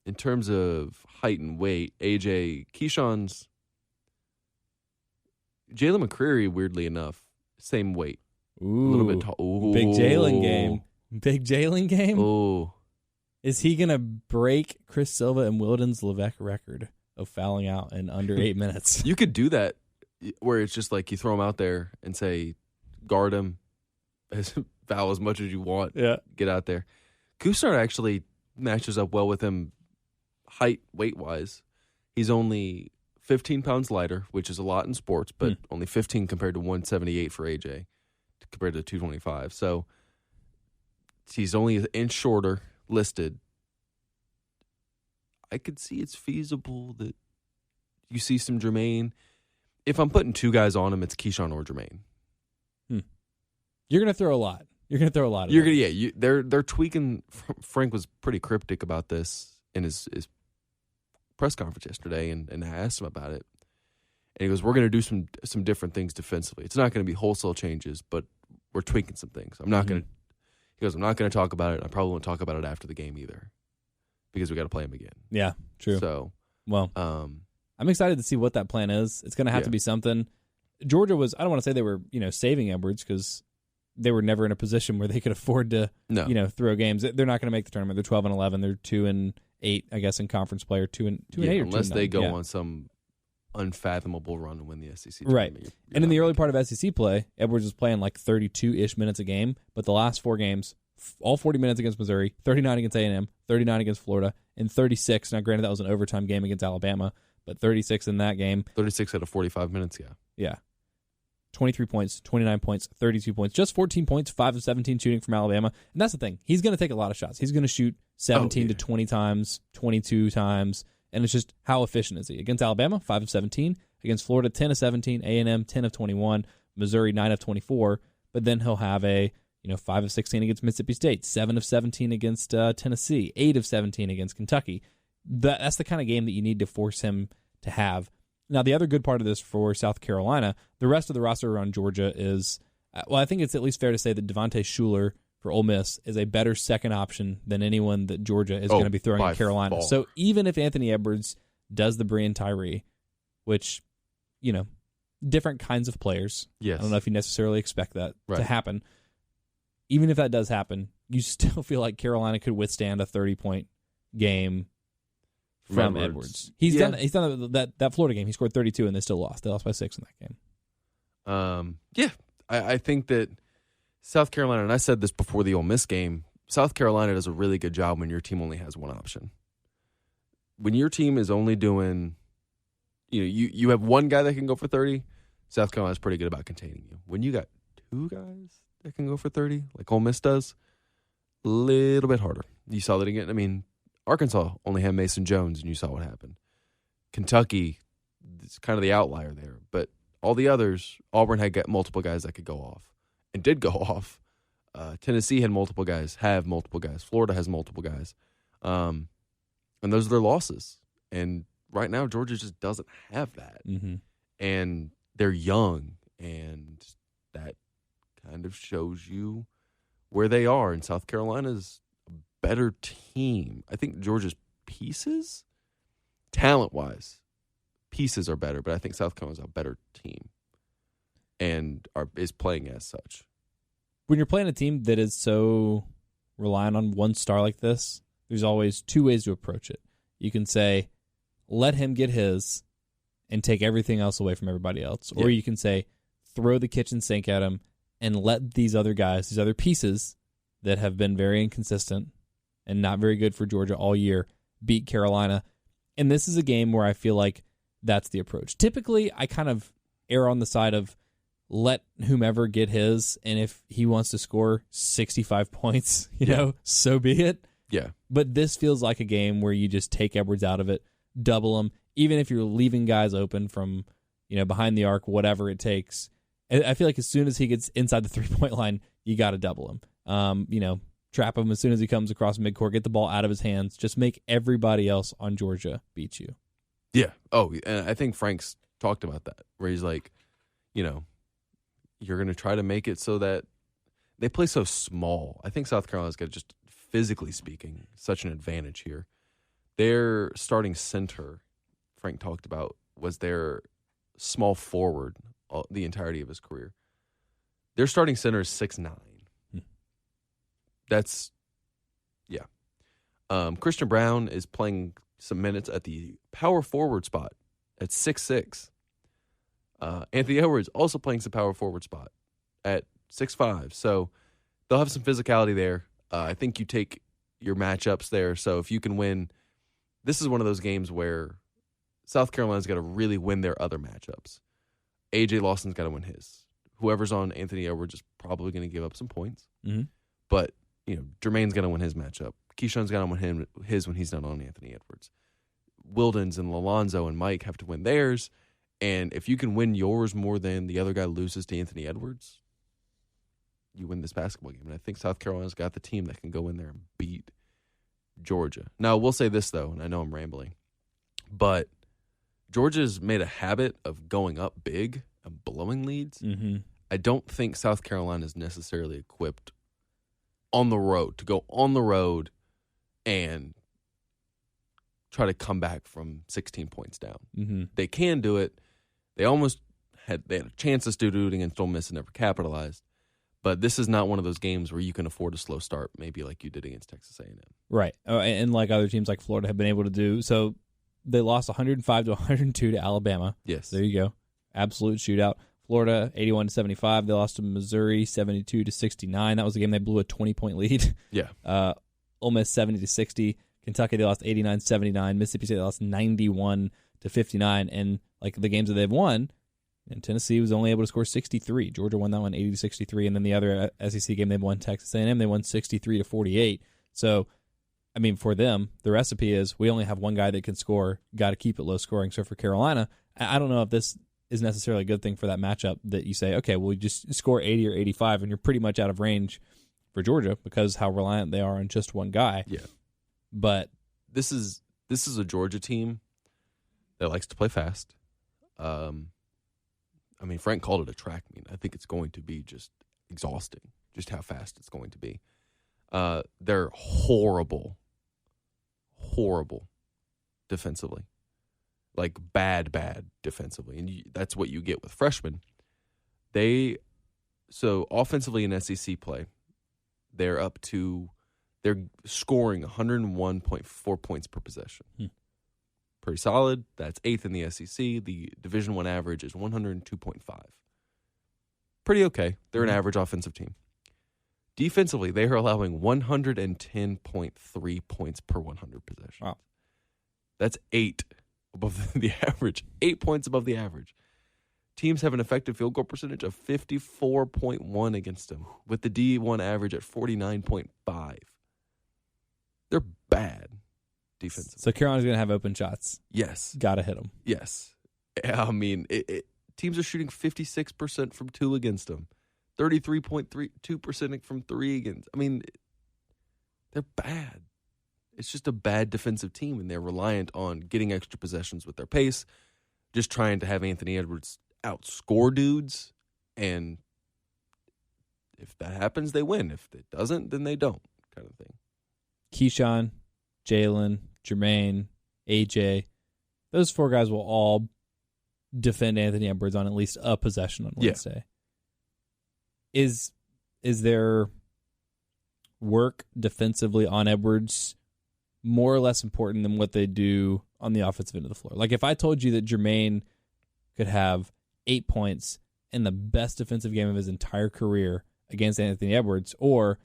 In terms of height and weight, Keyshawn's Jalen McCreary, weirdly enough, same weight. Ooh, a little bit tall. Big Jalen game. Big Jalen game? Oh. Is he going to break Chris Silva and Wilden's Levesque record of fouling out in under 8 minutes? You could do that where it's just like you throw him out there and say, guard him, foul as much as you want. Yeah. Get out there. Coussard actually matches up well with him height, weight-wise. He's only 15 pounds lighter, which is a lot in sports, but only 15 compared to 178 for AJ, compared to 225. So he's only an inch shorter listed. I could see it's feasible that you see some Jermaine. If I'm putting two guys on him, it's Keyshawn or Jermaine. You're going to throw a lot. You're going to throw a lot. They're tweaking. Frank was pretty cryptic about this in his press conference yesterday, and I asked him about it. And he goes, "We're going to do some different things defensively. It's not going to be wholesale changes, but we're tweaking some things. I'm not going to." He goes, "I'm not going to talk about it. I probably won't talk about it after the game either, because we got to play him again." Yeah, true. So, well, I'm excited to see what that plan is. It's going to have to be something. Georgia was. I don't want to say they were, saving Edwards because they were never in a position where they could afford to, throw games. They're not going to make the tournament. They're 12-11. They're 2-8, I guess, in conference play, or 2-8, or unless 2-9. they go on some unfathomable run and win the SEC right. tournament. And in the early part of SEC play, Edwards was playing like 32-ish minutes a game, but the last 4 games, all 40 minutes against Missouri, 39 against A&M, 39 against Florida, and 36. Now, granted, that was an overtime game against Alabama, but 36 in that game. 36 out of 45 minutes, yeah. Yeah. 23 points, 29 points, 32 points, just 14 points, 5 of 17 shooting from Alabama. And that's the thing. He's going to take a lot of shots. He's going to shoot 17 to 20 times, 22 times, and it's just how efficient is he? Against Alabama, 5 of 17. Against Florida, 10 of 17. A&M, 10 of 21. Missouri, 9 of 24. But then he'll have a 5 of 16 against Mississippi State, 7 of 17 against Tennessee, 8 of 17 against Kentucky. That's the kind of game that you need to force him to have. Now, the other good part of this for South Carolina, the rest of the roster around Georgia is, I think it's at least fair to say that Devontae Shuler for Ole Miss is a better second option than anyone that Georgia is going to be throwing at Carolina. Far. So even if Anthony Edwards does the Brian Tyree, which, different kinds of players. Yes. I don't know if you necessarily expect that to happen. Even if that does happen, you still feel like Carolina could withstand a 30-point game from Edwards. He's done that Florida game. He scored 32 and they still lost. They lost by 6 in that game. I think that South Carolina, and I said this before the Ole Miss game, South Carolina does a really good job when your team only has one option. When your team is only doing, you have one guy that can go for 30, South Carolina's pretty good about containing you. When you got 2 guys that can go for 30, like Ole Miss does, a little bit harder. You saw that again. I mean, Arkansas only had Mason Jones, and you saw what happened. Kentucky, it's kind of the outlier there. But all the others, Auburn had got multiple guys that could go off and did go off. Tennessee had multiple guys, have multiple guys. Florida has multiple guys. And those are their losses. And right now, Georgia just doesn't have that. Mm-hmm. And they're young, and that kind of shows you where they are. And South Carolina's better team. I think Georgia's pieces, talent-wise, pieces are better, but I think South Carolina's a better team and is playing as such. When you're playing a team that is so reliant on one star like this, there's always 2 ways to approach it. You can say, let him get his and take everything else away from everybody else. Or you can say, throw the kitchen sink at him and let these other guys, these other pieces that have been very inconsistent and not very good for Georgia all year, beat Carolina. And this is a game where I feel like that's the approach. Typically, I kind of err on the side of let whomever get his, and if he wants to score 65 points, so be it. Yeah. But this feels like a game where you just take Edwards out of it. double them, even if you're leaving guys open from, behind the arc, whatever it takes. I feel like as soon as he gets inside the 3-point line, you got to double him. Trap him as soon as he comes across midcourt, get the ball out of his hands, just make everybody else on Georgia beat you. Yeah. Oh, and I think Frank's talked about that, where he's like, you're going to try to make it so that they play so small. I think South Carolina's got, just physically speaking, such an advantage here. Their starting center, Frank talked about, was their small forward the entirety of his career. Their starting center is 6'9". That's, yeah. Christian Brown is playing some minutes at the power forward spot at 6'6". Anthony Edwards also playing some power forward spot at 6'5". So they'll have some physicality there. I think you take your matchups there. So if you can win, this is one of those games where South Carolina's got to really win their other matchups. A.J. Lawson's got to win his. Whoever's on Anthony Edwards is probably going to give up some points. Mm-hmm. But, Jermaine's going to win his matchup. Keyshawn's got to win his when he's not on Anthony Edwards. Wildens and Lalonzo and Mike have to win theirs. And if you can win yours more than the other guy loses to Anthony Edwards, you win this basketball game. And I think South Carolina's got the team that can go in there and beat Georgia. Now, we'll say this, though, and I know I'm rambling, but Georgia's made a habit of going up big and blowing leads. Mm-hmm. I don't think South Carolina is necessarily equipped on the road to go on the road and try to come back from 16 points down. Mm-hmm. They can do it. They had a chance to do it against Ole Miss and never capitalized. But this is not one of those games where you can afford a slow start, maybe like you did against Texas A&M. Right, and like other teams like Florida have been able to do. So they lost 105 to 102 to Alabama. Yes, there you go, absolute shootout. Florida 81-75. They lost to Missouri 72-69. That was the game they blew a 20-point lead. Yeah. Ole Miss 70-60. Kentucky they lost 89-79. Mississippi State they lost 91-59. And like the games that they've won, and Tennessee was only able to score 63. Georgia won that one 80-63. And then the other SEC game they won, Texas A&M, they won 63-48. So, I mean, for them, the recipe is we only have one guy that can score. Got to keep it low scoring. So for Carolina, I don't know if this is necessarily a good thing for that matchup that you say, okay, well, you just score 80 or 85 and you're pretty much out of range for Georgia because how reliant they are on just one guy. Yeah. But this is a Georgia team that likes to play fast. Frank called it a track meet. I think it's going to be just exhausting, just how fast it's going to be. They're horrible defensively. Like bad defensively. And that's what you get with freshmen. So offensively in SEC play, they're scoring 101.4 points per possession. Pretty solid. That's 8th in the SEC. The Division I average is 102.5. Pretty okay. They're an average offensive team. Defensively, they are allowing 110.3 points per 100 possessions. Wow. That's 8 above the average. 8 points above the average. Teams have an effective field goal percentage of 54.1 against them, with the D1 average at 49.5. They're bad defensively. So Carolina's going to have open shots. Yes. Got to hit them. Yes. I mean, teams are shooting 56% from 2 against them, 33.2% from 3 against. I mean, they're bad. It's just a bad defensive team, and they're reliant on getting extra possessions with their pace, just trying to have Anthony Edwards outscore dudes, and if that happens, they win. If it doesn't, then they don't, kind of thing. Keyshawn, Jalen, Jermaine, AJ, those 4 guys will all defend Anthony Edwards on at least a possession on Wednesday. Yeah. Is there work defensively on Edwards more or less important than what they do on the offensive end of the floor? Like if I told you that Jermaine could have 8 points in the best defensive game of his entire career against Anthony Edwards, or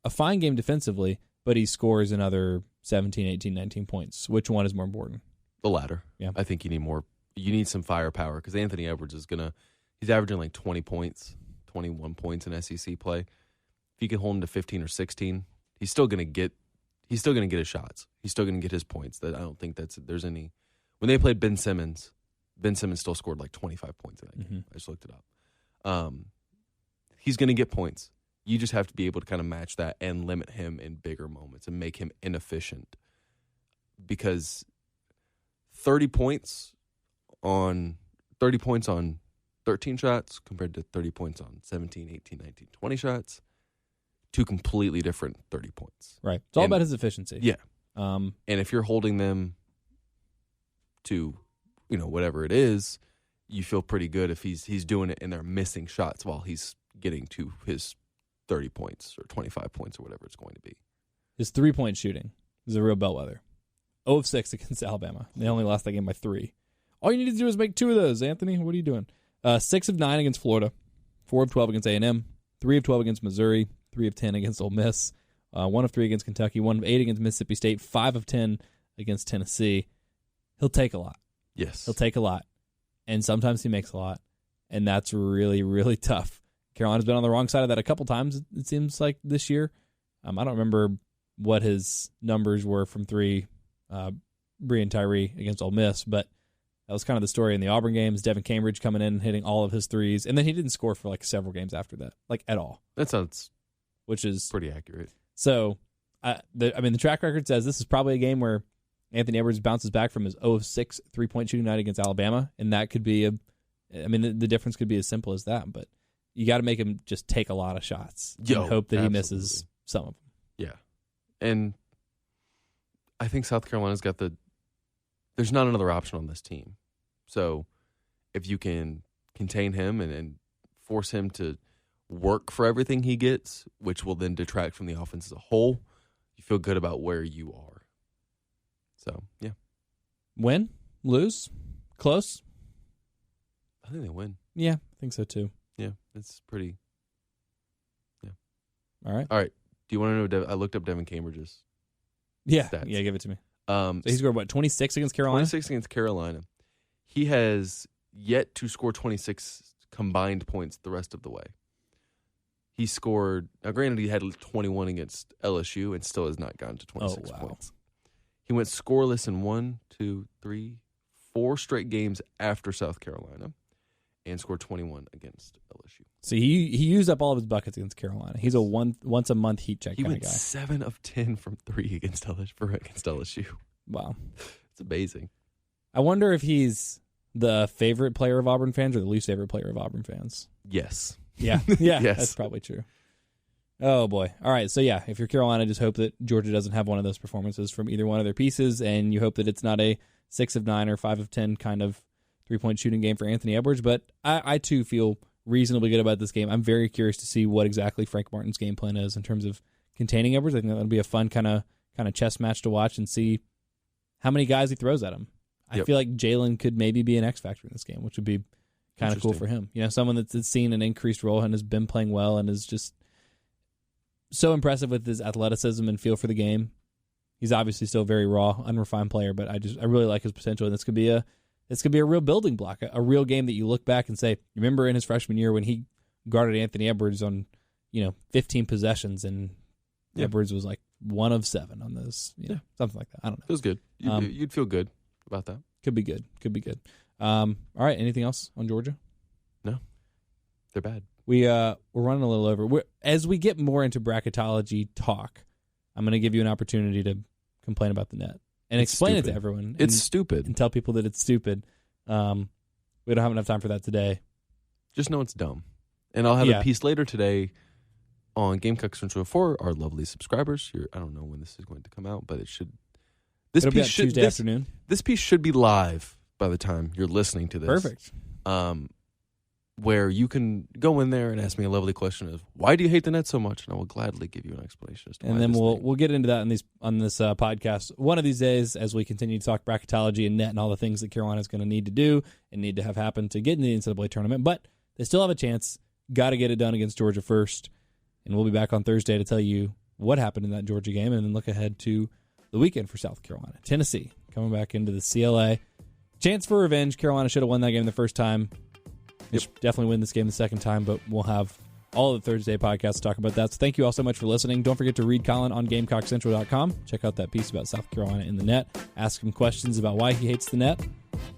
a fine game defensively, but he scores another 17, 18, 19 points, which one is more important? The latter. Yeah. I think you need more. You need some firepower because Anthony Edwards he's averaging like 20 points, 21 points in SEC play. If you can hold him to 15 or 16, he's still going to get his shots. He's still going to get his points. That I don't think there's any when they played Ben Simmons still scored like 25 points in that game. I just looked it up. He's going to get points. You just have to be able to kind of match that and limit him in bigger moments and make him inefficient. Because 30 points on 13 shots compared to 30 points on 17, 18, 19, 20 shots, two completely different 30 points. Right. It's all about his efficiency. Yeah. And if you're holding them to, whatever it is, you feel pretty good if he's doing it and they're missing shots while he's getting to his 30 points or 25 points or whatever it's going to be. His 3-point shooting is a real bellwether. 0 of 6 against Alabama. They only lost that game by 3. All you need to do is make 2 of those, Anthony. What are you doing? 6 of 9 against Florida. 4 of 12 against A&M. 3 of 12 against Missouri. 3 of 10 against Ole Miss. 1 of 3 against Kentucky. 1 of 8 against Mississippi State. 5 of 10 against Tennessee. He'll take a lot. Yes. He'll take a lot. And sometimes he makes a lot. And that's really, really tough. Carolina's been on the wrong side of that a couple times, it seems like, this year. I don't remember what his numbers were from 3, Bree and Tyree against Ole Miss, but that was kind of the story in the Auburn games. Devin Cambridge coming in and hitting all of his threes, and then he didn't score for like several games after that, like at all. That sounds which is pretty accurate. So, the track record says this is probably a game where Anthony Edwards bounces back from his 0 of 6 3-point shooting night against Alabama, and that could be the difference could be as simple as that, but you got to make him just take a lot of shots and hope that he misses some of them. Yeah. And I think South Carolina's got there's not another option on this team. So if you can contain him and force him to work for everything he gets, which will then detract from the offense as a whole, you feel good about where you are. So, yeah. Win? Lose? Close? I think they win. Yeah, I think so too. Yeah, it's pretty. Yeah. All right. Do you want to know? I looked up Devin Cambridge's stats. Yeah, give it to me. So he scored, 26 against Carolina? 26 against Carolina. He has yet to score 26 combined points the rest of the way. He scored, now granted he had 21 against LSU and still has not gotten to 26 points. He went scoreless in 4 straight games after South Carolina and scored 21 against LSU. So he used up all of his buckets against Carolina. He's a once a month heat check kind of guy. He went 7 of 10 from 3 against LSU. Wow. It's amazing. I wonder if he's the favorite player of Auburn fans or the least favorite player of Auburn fans. Yes. Yeah. Yes. That's probably true. Oh, boy. All right. So, yeah, if you're Carolina, just hope that Georgia doesn't have one of those performances from either one of their pieces, and you hope that it's not a 6 of 9 or 5 of 10 kind of 3-point shooting game for Anthony Edwards. But I too, feel reasonably good about this game. I'm very curious to see what exactly Frank Martin's game plan is in terms of containing Edwards. I think that'll be a fun kind of chess match to watch and see how many guys he throws at him. I feel like Jalen could maybe be an X factor in this game, which would be kind of cool for him. Someone that's seen an increased role and has been playing well and is just so impressive with his athleticism and feel for the game. He's obviously still a very raw, unrefined player, but I really like his potential, and this could be a real building block, a real game that you look back and say, remember in his freshman year when he guarded Anthony Edwards on 15 possessions and Edwards was like 1 of 7 on those, something like that. I don't know. It was good. You'd feel good about that. Could be good. All right. Anything else on Georgia? No, they're bad. We're running a little over. As we get more into bracketology talk, I'm going to give you an opportunity to complain about the net and explain it to everyone. It's stupid. And tell people that it's stupid. We don't have enough time for that today. Just know it's dumb. And I'll have a piece later today on Gamecock Central for our lovely subscribers. I don't know when this is going to come out, but it should. It'll be Tuesday afternoon. This piece should be live by the time you're listening to this. Perfect. Where you can go in there and ask me a lovely question of why do you hate the net so much, and I will gladly give you an explanation. And then we'll get into that on this podcast one of these days as we continue to talk bracketology and net and all the things that Carolina's going to need to do and need to have happen to get in the NCAA tournament. But they still have a chance. Got to get it done against Georgia first, and we'll be back on Thursday to tell you what happened in that Georgia game and then look ahead to the weekend for South Carolina. Tennessee coming back into the CLA. Chance for revenge. Carolina should have won that game the first time. Definitely win this game the second time, but we'll have all of the Thursday podcasts to talk about that. So thank you all so much for listening. Don't forget to read Collyn on GamecockCentral.com. Check out that piece about South Carolina in the net. Ask him questions about why he hates the net.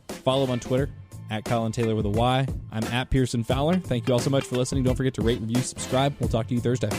Follow him on Twitter, at Collyn Taylor with a Y. I'm at Pearson Fowler. Thank you all so much for listening. Don't forget to rate, review, subscribe. We'll talk to you Thursday.